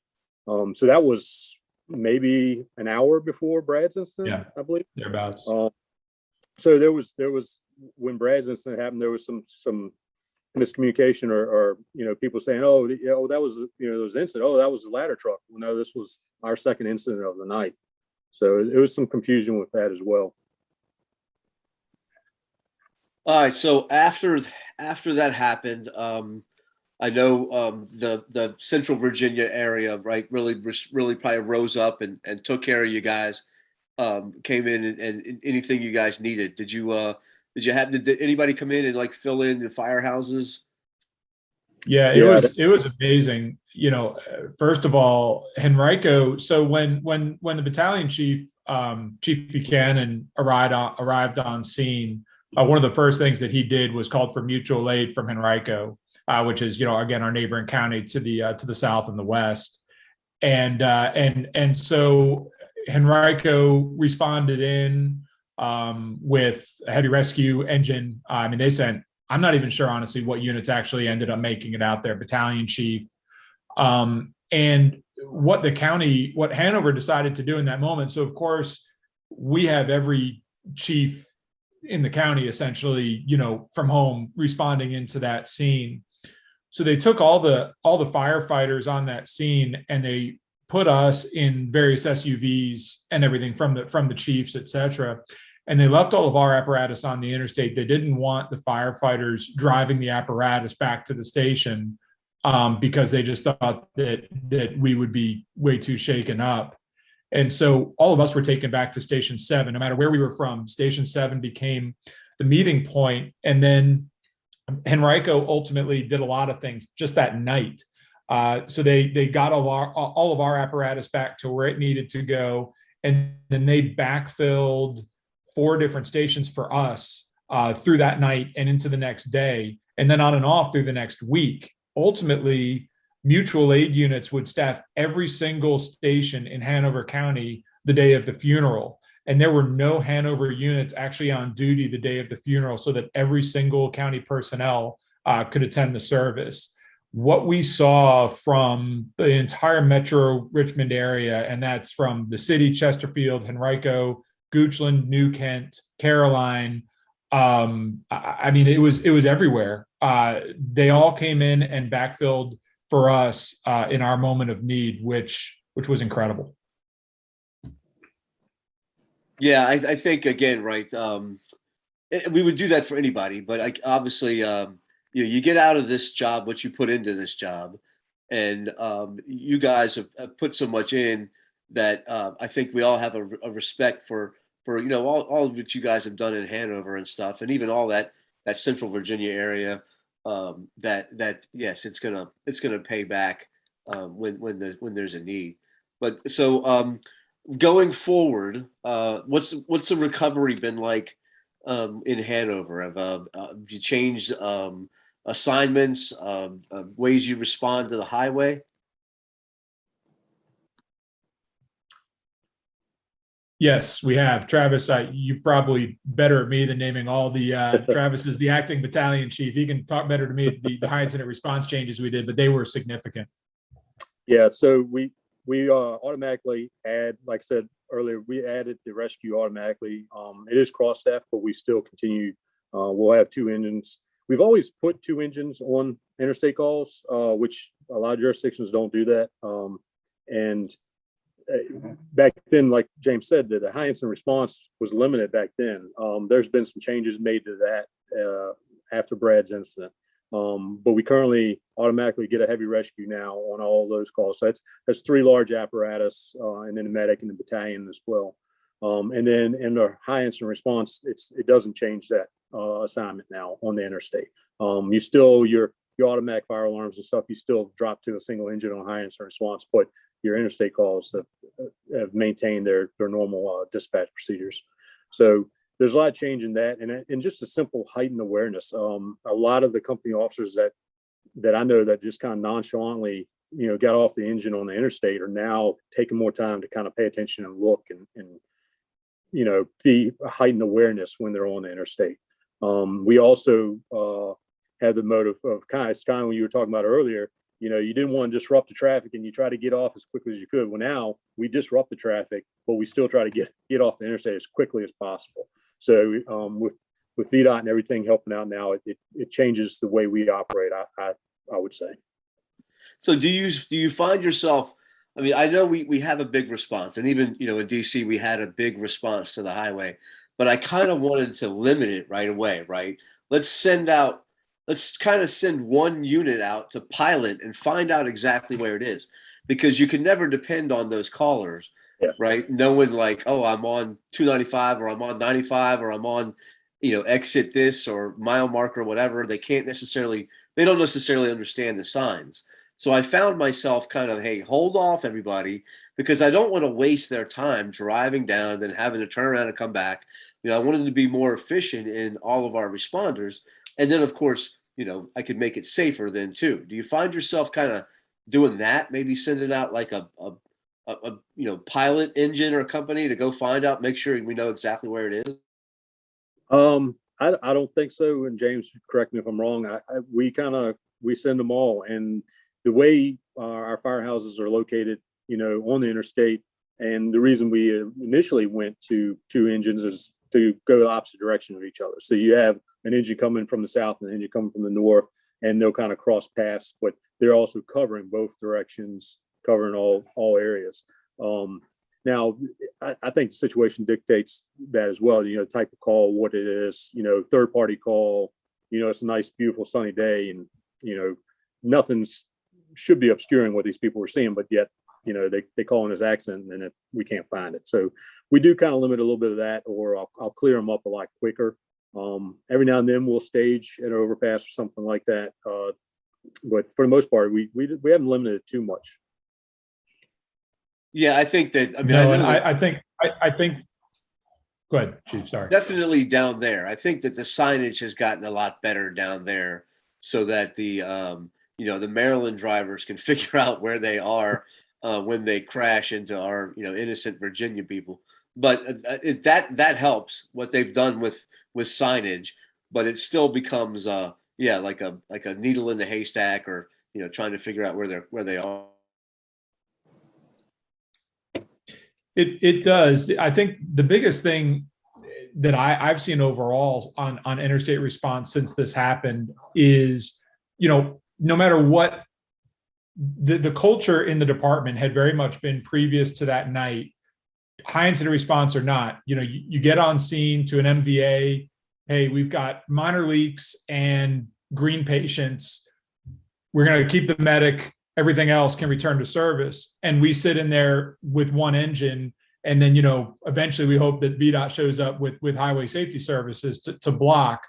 So that was maybe an hour before Brad's incident, I believe. Thereabouts. So there was when Brad's incident happened, there was some miscommunication or people saying, oh, that was there was an incident. Oh, that was the ladder truck. Well, no, this was our second incident of the night. So there was some confusion with that as well. All right. So after that happened, I know the Central Virginia area, right, really probably rose up and took care of you guys. Came in and anything you guys needed. Did anybody come in and like fill in the firehouses? Yeah, it was amazing. First of all, Henrico. So when the battalion chief, Chief Buchanan, arrived on scene, one of the first things that he did was called for mutual aid from Henrico, which is again our neighboring county to the south and the west, and so Henrico responded in with a heavy rescue engine. I mean, they sent. I'm not even sure, honestly, what units actually ended up making it out there. Battalion chief, and what Hanover decided to do in that moment. So, of course, we have every chief in the county essentially, from home responding into that scene. So they took all the firefighters on that scene and they put us in various SUVs and everything from the chiefs, et cetera. And they left all of our apparatus on the interstate. They didn't want the firefighters driving the apparatus back to the station because they just thought that we would be way too shaken up. And so all of us were taken back to Station 7, no matter where we were from. Station 7 became the meeting point. And then Henrico ultimately did a lot of things just that night. So they got all of our apparatus back to where it needed to go. And then they backfilled 4 different stations for us through that night and into the next day, and then on and off through the next week. Ultimately, mutual aid units would staff every single station in Hanover County the day of the funeral. And there were no Hanover units actually on duty the day of the funeral, so that every single county personnel could attend the service. What we saw from the entire Metro Richmond area, and that's from the city, Chesterfield, Henrico, Goochland, New Kent, Caroline. I mean, it was everywhere. They all came in and backfilled for us in our moment of need, which was incredible. Yeah, I think again, right. We would do that for anybody, but obviously, you get out of this job what you put into this job, and you guys have put so much in that I think we all have a respect for all of what you guys have done in Hanover and stuff, and even all that Central Virginia area. That yes, it's gonna pay back when there's a need. But so going forward, what's the recovery been like in Hanover? Have you changed assignments, ways you respond to the highway? Yes, we have. Travis, you probably better at me than naming all the Travis is the acting battalion chief. He can talk better to me the high incident response changes we did, but they were significant. Yeah, so we automatically add, like I said earlier, we added the rescue automatically. It is cross staff, but we still continue. We'll have 2 engines. We've always put 2 engines on interstate calls, which a lot of jurisdictions don't do that. And back then, like James said, the high incident response was limited back then. There's been some changes made to that after Brad's incident. But we currently automatically get a heavy rescue now on all those calls. So that's 3 large apparatus, and then the medic and the battalion as well. And then in the high incident response, it doesn't change that assignment now on the interstate. You still your automatic fire alarms and stuff, you still drop to a single engine on high incident response, but your interstate calls have maintained their normal dispatch procedures. So there's a lot of change in that, and just a simple heightened awareness. A lot of the company officers that I know that just kind of nonchalantly, got off the engine on the interstate are now taking more time to kind of pay attention and look and be a heightened awareness when they're on the interstate. We also have the motive of kind of when you were talking about earlier. You didn't want to disrupt the traffic and you try to get off as quickly as you could. Well, now we disrupt the traffic, but we still try to get off the interstate as quickly as possible. So with VDOT and everything helping out now, it changes the way we operate, I would say. So do you find yourself, I mean, I know we have a big response, and even, in DC, we had a big response to the highway, but I kind of wanted to limit it right away, right? Let's kind of send 1 unit out to pilot and find out exactly where it is, because you can never depend on those callers, right? Knowing like, oh, I'm on 295 or I'm on 95 or I'm on, exit this or mile marker or whatever. They don't necessarily understand the signs. So I found myself kind of, hey, hold off everybody, because I don't want to waste their time driving down and then having to turn around and come back. I wanted to be more efficient in all of our responders. And then, of course, I could make it safer then too. Do you find yourself kind of doing that? Maybe sending out like a pilot engine or a company to go find out, make sure we know exactly where it is? I don't think so. And James, correct me if I'm wrong. We send them all, and the way our firehouses are located, on the interstate, and the reason we initially went to 2 engines is to go the opposite direction of each other. So you have an engine coming from the south and an engine coming from the north, and they'll kind of cross paths, but they're also covering both directions, covering all areas. Now, I think the situation dictates that as well, type of call, what it is, third party call, it's a nice, beautiful sunny day, and, nothing's should be obscuring what these people are seeing, but yet, they call in this accident and we can't find it. So we do kind of limit a little bit of that, or I'll clear them up a lot quicker. Every now and then we'll stage an overpass or something like that. But for the most part, we haven't limited it too much. Yeah, I think that, I think, go ahead, Chief, sorry. Definitely down there. I think that the signage has gotten a lot better down there, so that the Maryland drivers can figure out where they are when they crash into our, innocent Virginia people. But that helps what they've done with signage, but it still becomes like a needle in the haystack, or trying to figure out where they are. It does. I think the biggest thing that I've seen overall on interstate response since this happened is, no matter what, the culture in the department had very much been previous to that night, high incident response or not, you get on scene to an MVA, hey, we've got minor leaks and green patients. We're going to keep the medic, everything else can return to service. And we sit in there with one engine. And then, eventually we hope that VDOT shows up with highway safety services to block.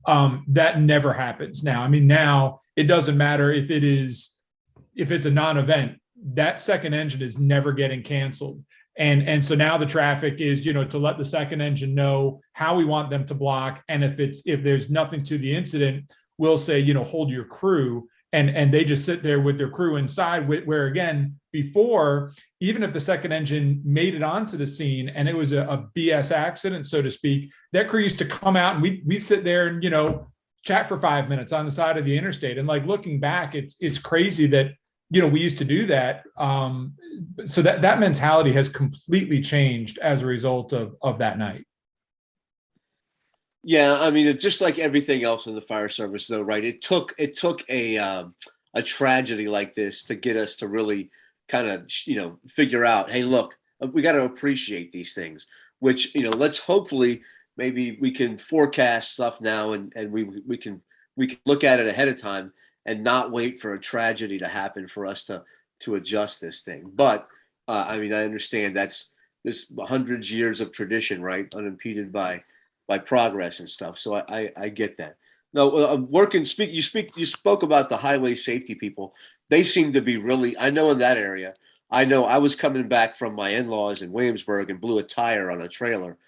That never happens now. I mean, now it doesn't matter if it's a non-event, that second engine is never getting canceled. And so now the traffic is, to let the second engine know how we want them to block. And if there's nothing to the incident, we'll say, hold your crew. And they just sit there with their crew inside, where again, before, even if the second engine made it onto the scene and it was a BS accident, so to speak, that crew used to come out and we sit there and, chat for 5 minutes on the side of the interstate. And like looking back, it's crazy that, we used to do that. So that mentality has completely changed as a result of that night. Yeah, I mean, it's just like everything else in the fire service, though, right? It took a tragedy like this to get us to really kind of, figure out, hey, look, we got to appreciate these things. Which, let's hopefully maybe we can forecast stuff now, and we can look at it ahead of time and not wait for a tragedy to happen for us to adjust this thing. But I mean, I understand there's hundreds of years of tradition, right, unimpeded by progress and stuff. So I get that. No, you spoke about the highway safety people. They seem to be really, I know in that area, I know I was coming back from my in-laws in Williamsburg and blew a tire on a trailer.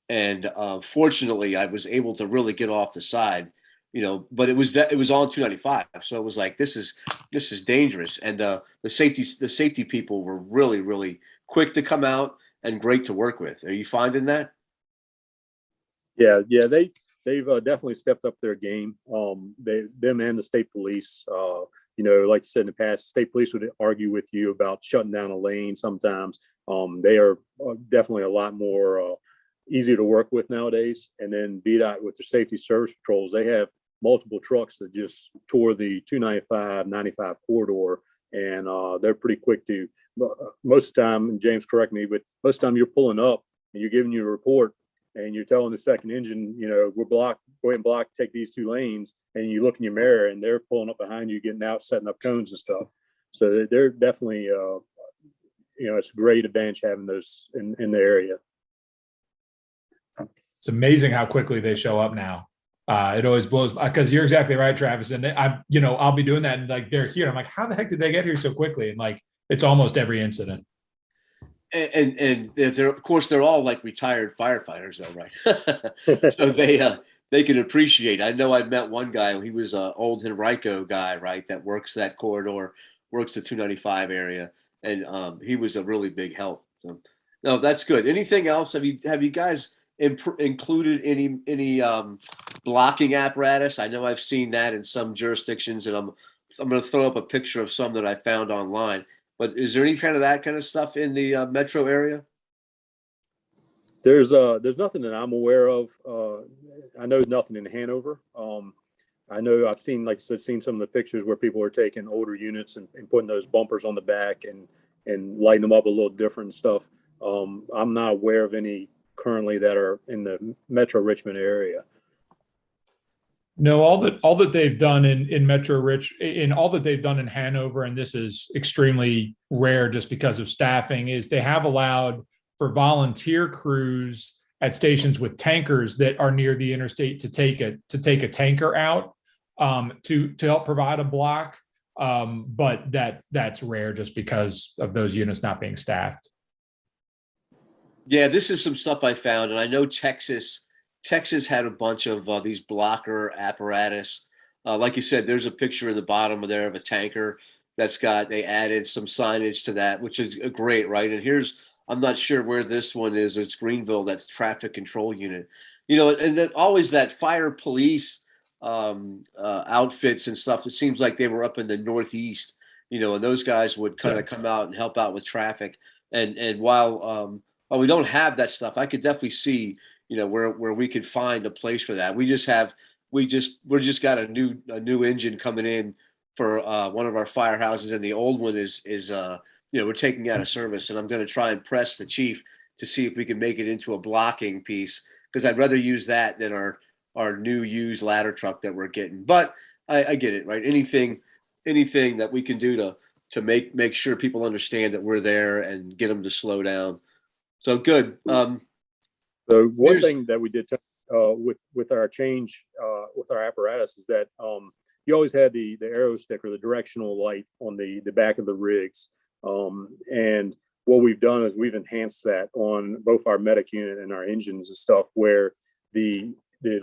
And fortunately I was able to really get off the side, but it was on 295. So it was like, this is dangerous. And the safety people were really, really quick to come out and great to work with. Are you finding that? Yeah, they've definitely stepped up their game. Them and the state police. Like you said in the past, state police would argue with you about shutting down a lane sometimes. They are definitely a lot more easier to work with nowadays. And then VDOT with their safety service patrols, they have multiple trucks that just tore the 295, 95 corridor, and they're pretty quick to. Most of the time, and James, correct me, but most of the time you're pulling up and you're giving you a report. And you're telling the second engine, we're blocked, go ahead and block, take these 2 lanes. And you look in your mirror and they're pulling up behind you, getting out, setting up cones and stuff. So they're definitely, it's a great advantage having those in the area. It's amazing how quickly they show up now. It always blows, because you're exactly right, Travis. And I'll be doing that and like they're here. I'm like, how the heck did they get here so quickly? And like, it's almost every incident. And they're, of course, they're all like retired firefighters, though, right? So they can appreciate. I know I met one guy. He was an old Henrico guy, right, that works that corridor, works the 295 area, and he was a really big help. So, no, that's good. Anything else? Have you guys included any blocking apparatus? I know I've seen that in some jurisdictions, and I'm going to throw up a picture of some that I found online. But is there any kind of that kind of stuff in the metro area? There's nothing that I'm aware of. I know nothing in Hanover. I know I've seen, like I said, seen some of the pictures where people are taking older units and putting those bumpers on the back and lighting them up a little different and stuff. I'm not aware of any currently that are in the Metro Richmond area. No, all that they've done in Metro in all that they've done in Hanover, and this is extremely rare just because of staffing, is they have allowed for volunteer crews at stations with tankers that are near the interstate to take a tanker out to help provide a block. But that's rare just because of those units not being staffed. Yeah, this is some stuff I found, and I know Texas had a bunch of these blocker apparatus. Like you said, there's a picture in the bottom of there of a tanker they added some signage to that, which is great, right? And I'm not sure where this one is. It's Greenville, that's traffic control unit. And then always that fire police outfits and stuff. It seems like they were up in the Northeast, and those guys would kind of come out and help out with traffic. And while we don't have that stuff. I could definitely see, where we could find a place for that. We're just got a new engine coming in for one of our firehouses, and the old one is we're taking out of service, and I'm going to try and press the chief to see if we can make it into a blocking piece, because I'd rather use that than our new used ladder truck that we're getting. But I get it, right? Anything that we can do to make sure people understand that we're there and get them to slow down. So good. So one thing that we did with our change with our apparatus is that you always had the arrow stick or the directional light on the back of the rigs. And what we've done is we've enhanced that on both our medic unit and our engines and stuff, where the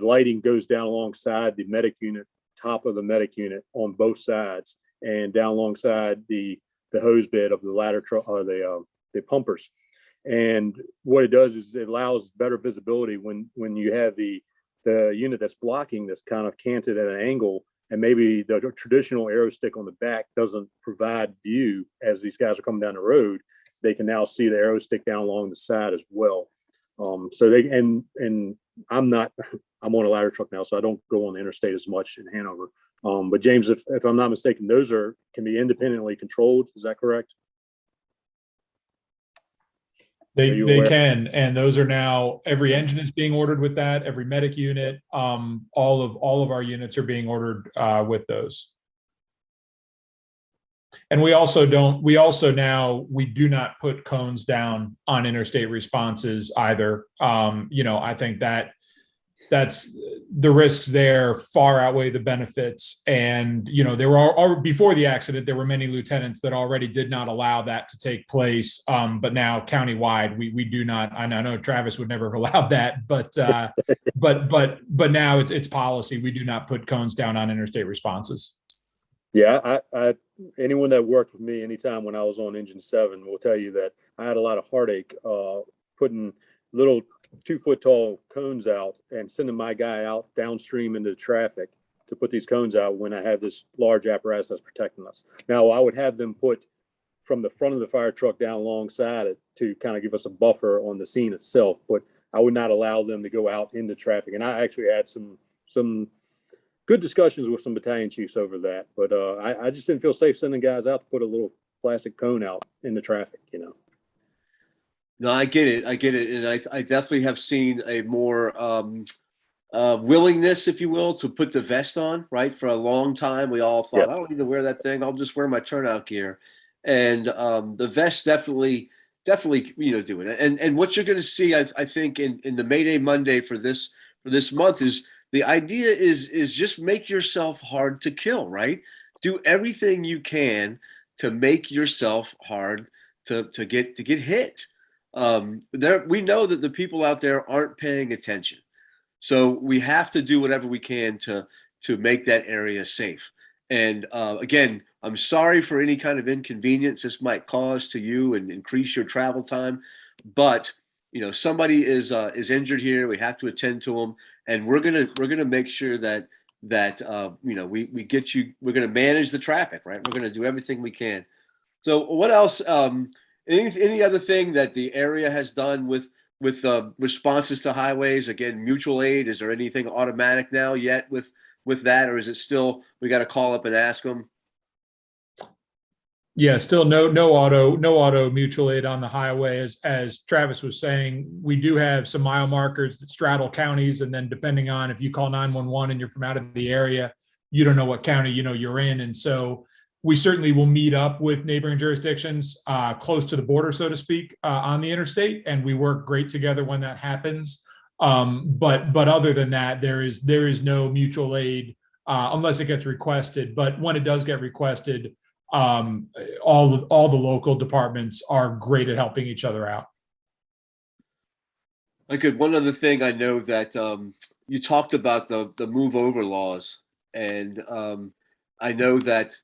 lighting goes down alongside the medic unit, top of the medic unit on both sides, and down alongside the hose bed of the ladder truck or the pumpers. And what it does is it allows better visibility when you have the unit that's blocking that's kind of canted at an angle, and maybe the traditional arrow stick on the back doesn't provide view as these guys are coming down the road. They can now see the arrow stick down along the side as well. So they and I'm on a ladder truck now, so I don't go on the interstate as much in Hanover. But James, if I'm not mistaken, those can be independently controlled. Is that correct? They can, and those are now, every engine is being ordered with that, every medic unit, all of our units are being ordered with those. And we do not put cones down on interstate responses either. I think that's the risks there far outweigh the benefits. And, there were before the accident, there were many lieutenants that already did not allow that to take place. But now countywide, we do not. I know Travis would never have allowed that, but now it's policy. We do not put cones down on interstate responses. Yeah, I anyone that worked with me anytime when I was on Engine 7 will tell you that I had a lot of heartache putting little 2-foot tall cones out and sending my guy out downstream into the traffic to put these cones out when I had this large apparatus that's protecting us. Now, I would have them put from the front of the fire truck down alongside it to kind of give us a buffer on the scene itself, but I would not allow them to go out into traffic. And I actually had some good discussions with some battalion chiefs over that, but I just didn't feel safe sending guys out to put a little plastic cone out in the traffic, No, I get it. And I definitely have seen a more willingness, if you will, to put the vest on, right? For a long time, we all thought, I don't need to wear that thing. I'll just wear my turnout gear. And the vest definitely, doing it. And what you're going to see, I think, in the Mayday Monday for this month is the idea is just make yourself hard to kill, right? Do everything you can to make yourself hard to get hit. We know that the people out there aren't paying attention, so we have to do whatever we can to make that area safe. And again, I'm sorry for any kind of inconvenience this might cause to you and increase your travel time, but somebody is injured here. We have to attend to them, and we're gonna make sure that we get you. We're gonna manage the traffic, right? We're gonna do everything we can. So what else? Any other thing that the area has done with responses to highways? Again, mutual aid. Is there anything automatic now yet with that, or is it still we got to call up and ask them? Yeah, still no auto mutual aid on the highway. As Travis was saying, we do have some mile markers that straddle counties, and then depending on if you call 911 and you're from out of the area, you don't know what county you're in, and so we certainly will meet up with neighboring jurisdictions close to the border, so to speak, on the interstate, and we work great together when that happens. But other than that, there is no mutual aid unless it gets requested. But when it does get requested, all the local departments are great at helping each other out. Okay, one other thing I know that you talked about the move over laws, and I know that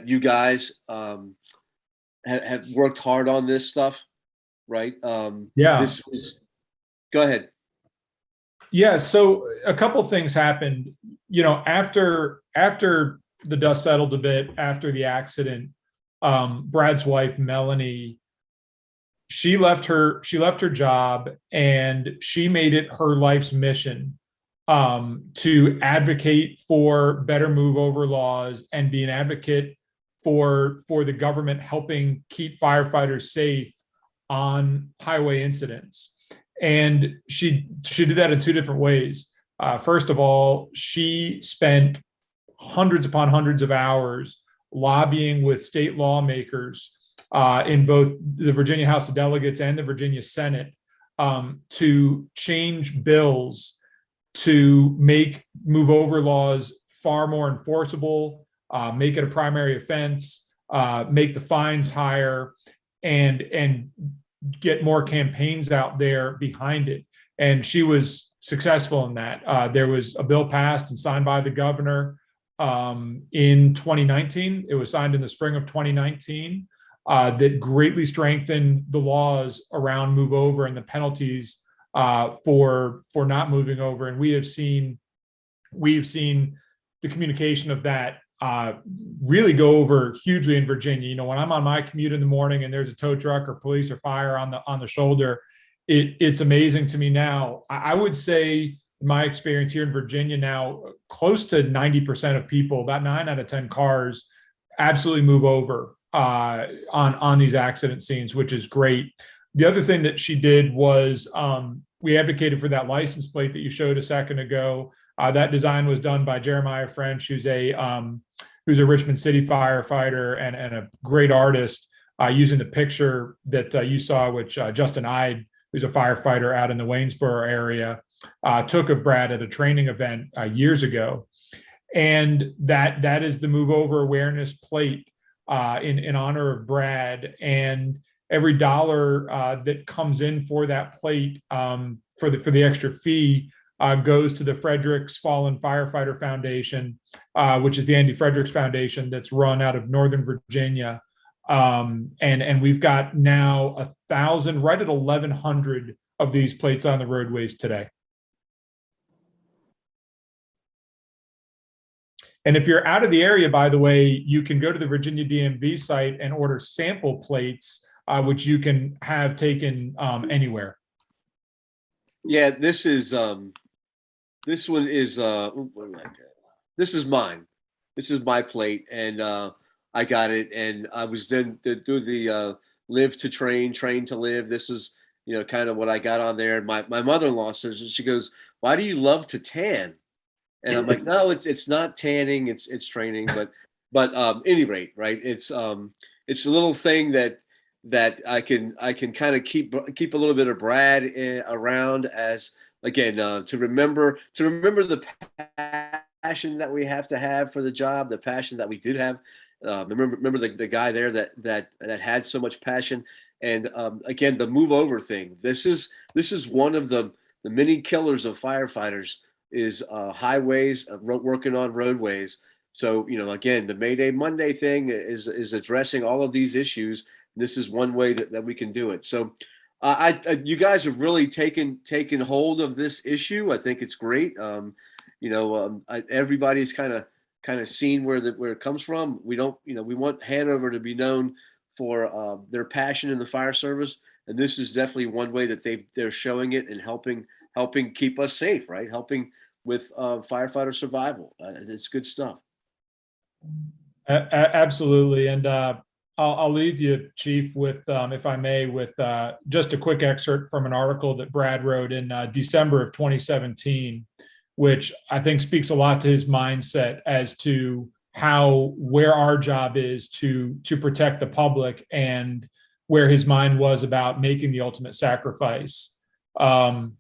you guys have worked hard on this stuff, right? Yeah. Go ahead. Yeah. So a couple things happened, after the dust settled a bit after the accident. Brad's wife, Melanie, she left her job, and she made it her life's mission to advocate for better move over laws and be an advocate for the government helping keep firefighters safe on highway incidents. And she did that in two different ways. First of all, she spent hundreds upon hundreds of hours lobbying with state lawmakers in both the Virginia House of Delegates and the Virginia Senate to change bills to make move over laws far more enforceable, make it a primary offense, make the fines higher, and get more campaigns out there behind it. And she was successful in that. There was a bill passed and signed by the governor in 2019. It was signed in the spring of 2019 that greatly strengthened the laws around move over and the penalties for not moving over. And we've seen the communication of that really go over hugely in Virginia. You know, when I'm on my commute in the morning and there's a tow truck or police or fire on the shoulder, it's amazing to me now. I would say, in my experience here in Virginia now, close to 90% of people, about 9 out of 10 cars, absolutely move over on these accident scenes, which is great. The other thing that she did was we advocated for that license plate that you showed a second ago. That design was done by Jeremiah French, who's a Richmond City firefighter and a great artist, using the picture that you saw, which Justin Ide, who's a firefighter out in the Waynesboro area, took of Brad at a training event years ago. And that is the Move Over Awareness plate in honor of Brad. And every dollar that comes in for that plate for the extra fee goes to the Fredericks Fallen Firefighter Foundation, which is the Andy Fredericks Foundation that's run out of Northern Virginia. And we've got now 1,000, right at 1,100 of these plates on the roadways today. And if you're out of the area, by the way, you can go to the Virginia DMV site and order sample plates, which you can have taken anywhere. Yeah, this is this one is this is mine. This is my plate, and I got it, and I was then to do the live to train to live. This is, you know, kind of what I got on there. And my mother-in-law says, she goes, "Why do you love to tan?" And I'm like, "No, it's not tanning, it's training." But any rate, right? It's a little thing that I can kind of keep a little bit of Brad around, as again to remember the passion that we have to have for the job, the passion that we did have. Remember the guy there that had so much passion. And again, the move over thing. This is one of the many killers of firefighters, is highways, working on roadways. So, you know, again, the Mayday Monday thing is addressing all of these issues. This is one way that we can do it. So you guys have really taken hold of this issue. I think it's great. Everybody's kind of seen where it comes from. We don't, we want Hanover to be known for their passion in the fire service. And this is definitely one way that they're showing it and helping keep us safe, right? Helping with firefighter survival. It's good stuff. Absolutely. And I'll leave you, Chief, with, if I may, with just a quick excerpt from an article that Brad wrote in December of 2017, which I think speaks a lot to his mindset as to where our job is to protect the public, and where his mind was about making the ultimate sacrifice. Part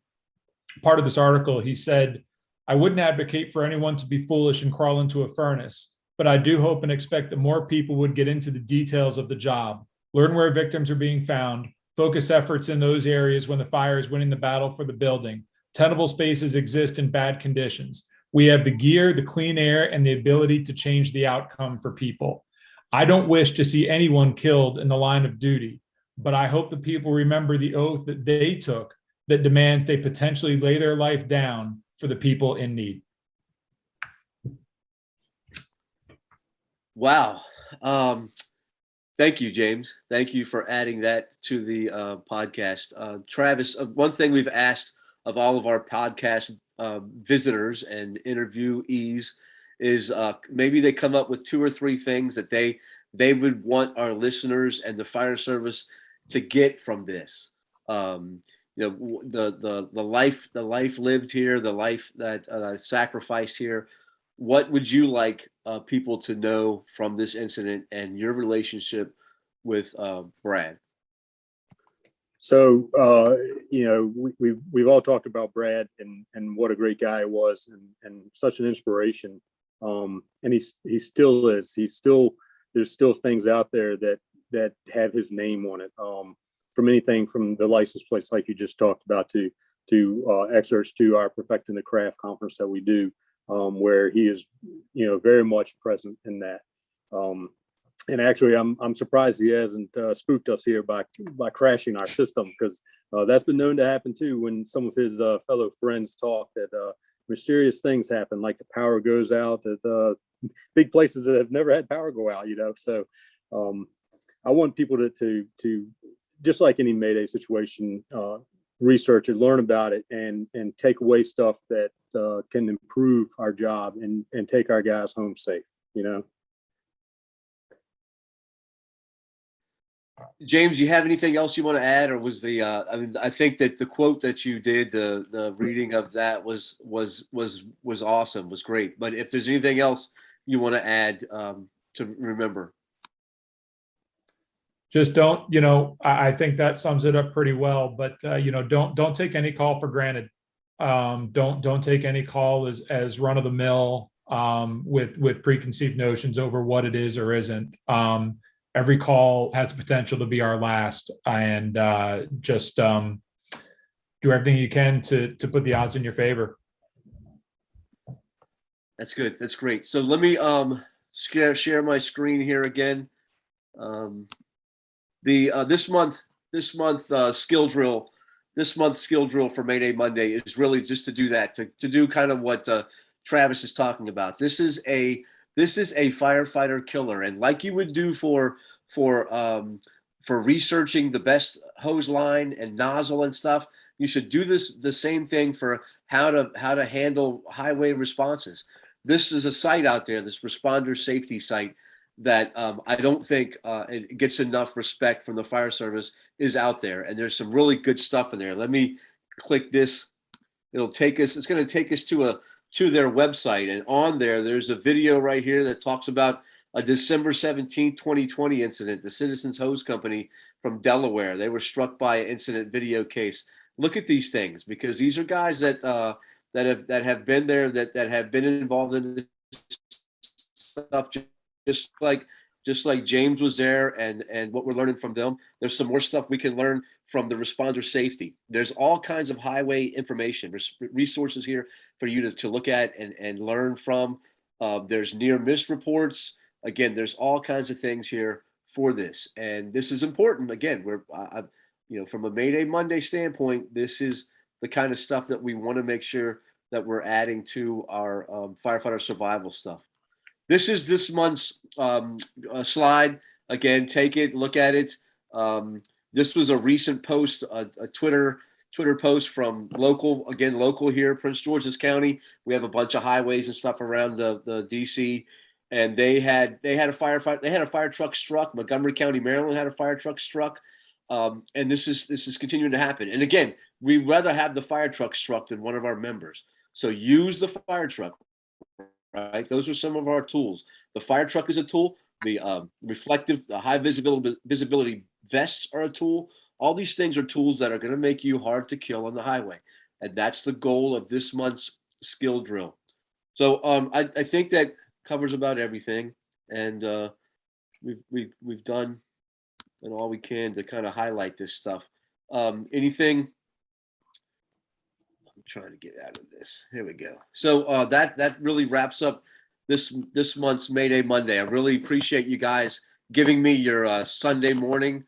of this article, he said, "I wouldn't advocate for anyone to be foolish and crawl into a furnace, but I do hope and expect that more people would get into the details of the job, learn where victims are being found, focus efforts in those areas when the fire is winning the battle for the building. Tenable spaces exist in bad conditions. We have the gear, the clean air, and the ability to change the outcome for people. I don't wish to see anyone killed in the line of duty, but I hope that people remember the oath that they took that demands they potentially lay their life down for the people in need." Wow. Thank you, James. Thank you for adding that to the podcast. Travis, one thing we've asked of all of our podcast visitors and interviewees is maybe they come up with 2 or 3 things that they would want our listeners and the fire service to get from this. The life lived here, the life that sacrificed here. What would you like people to know from this incident and your relationship with Brad? So, we've all talked about Brad and what a great guy he was and such an inspiration. And he still is. There's still things out there that have his name on it. From anything from the license plates, like you just talked about, to excerpts to our Perfecting the Craft conference that we do, where he is, very much present in that. And actually, I'm surprised he hasn't spooked us here by crashing our system, because that's been known to happen too when some of his fellow friends talk, that mysterious things happen, like the power goes out at big places that have never had power go out. So I want people to just like any Mayday situation, research it, learn about it, and take away stuff that can improve our job and take our guys home safe. James, you have anything else you want to add, or was I think that the quote that you did, the reading of that was awesome, was great. But if there's anything else you want to add to remember. Just don't, I think that sums it up pretty well, but don't take any call for granted. Don't take any call as run of the mill with preconceived notions over what it is or isn't. Every call has the potential to be our last, and just do everything you can to put the odds in your favor. That's good. That's great. So let me share my screen here again. This month skill drill for Mayday Monday is really just to do that, to do kind of what Travis is talking about. This is a firefighter killer, and like you would do for researching the best hose line and nozzle and stuff, you should do the same thing for how to handle highway responses. This is a site out there, this responder safety site, that I don't think it gets enough respect from the fire service, is out there. And there's some really good stuff in there. Let me click this. It's going to take us to their website. And on there's a video right here that talks about a December 17th, 2020 incident. The Citizens Hose Company from Delaware, they were struck by an incident video case. Look at these things, because these are guys that have been there, that have been involved in this stuff, just like James was there, and what we're learning from them. There's some more stuff we can learn from the responder safety. There's all kinds of highway information, resources here for you to look at and learn from. There's near miss reports. Again, there's all kinds of things here for this, and this is important. Again, from a Mayday Monday standpoint, this is the kind of stuff that we want to make sure that we're adding to our firefighter survival stuff. This is this month's slide. Again, take it, look at it. This was a recent post, a Twitter post from local here, Prince George's County. We have a bunch of highways and stuff around the DC, and they had a firefighter. They had a fire truck struck. Montgomery County, Maryland had a fire truck struck, and this is continuing to happen. And again, we'd rather have the fire truck struck than one of our members. So use the fire truck. Right, those are some of our tools. The fire truck is a tool. The the high visibility vests are a tool. All these things are tools that are going to make you hard to kill on the highway, and that's the goal of this month's skill drill. So I think that covers about everything, and we've done and all we can to kind of highlight this stuff. Anything? Trying to get out of this. Here we go. So that really wraps up this month's Mayday Monday. I really appreciate you guys giving me your Sunday morning.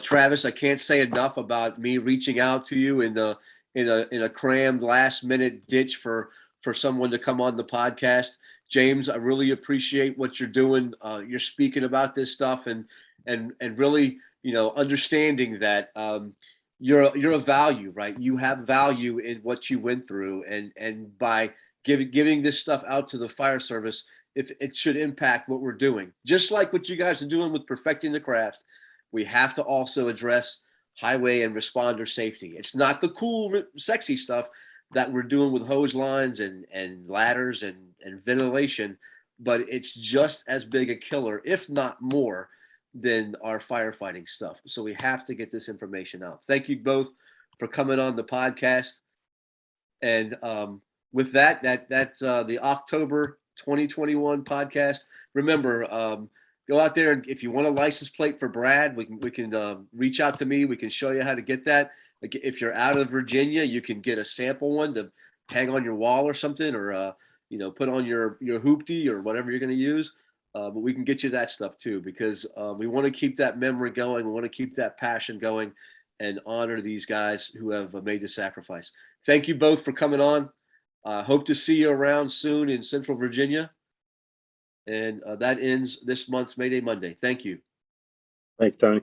Travis, I can't say enough about me reaching out to you in a crammed last minute ditch for someone to come on the podcast. James, I really appreciate what you're doing. You're speaking about this stuff, and and really, understanding that you're a value, right? You have value in what you went through, and by giving this stuff out to the fire service, if it should impact what we're doing, just like what you guys are doing with perfecting the craft, we have to also address highway and responder safety. It's not the cool, sexy stuff that we're doing with hose lines and ladders and ventilation, but it's just as big a killer, if not more, than our firefighting stuff. So we have to get this information out. Thank you both for coming on the podcast. And with that's the October 2021 podcast. Remember, go out there, and if you want a license plate for Brad, we can reach out to me. We can show you how to get that. Like, if you're out of Virginia, you can get a sample one to hang on your wall or something, or put on your hoopty or whatever you're going to use. But we can get you that stuff too, because we want to keep that memory going. We want to keep that passion going, and honor these guys who have made the sacrifice. Thank you both for coming on. Hope to see you around soon in Central Virginia. And that ends this month's Mayday Monday. Thank you. Thanks, Tony.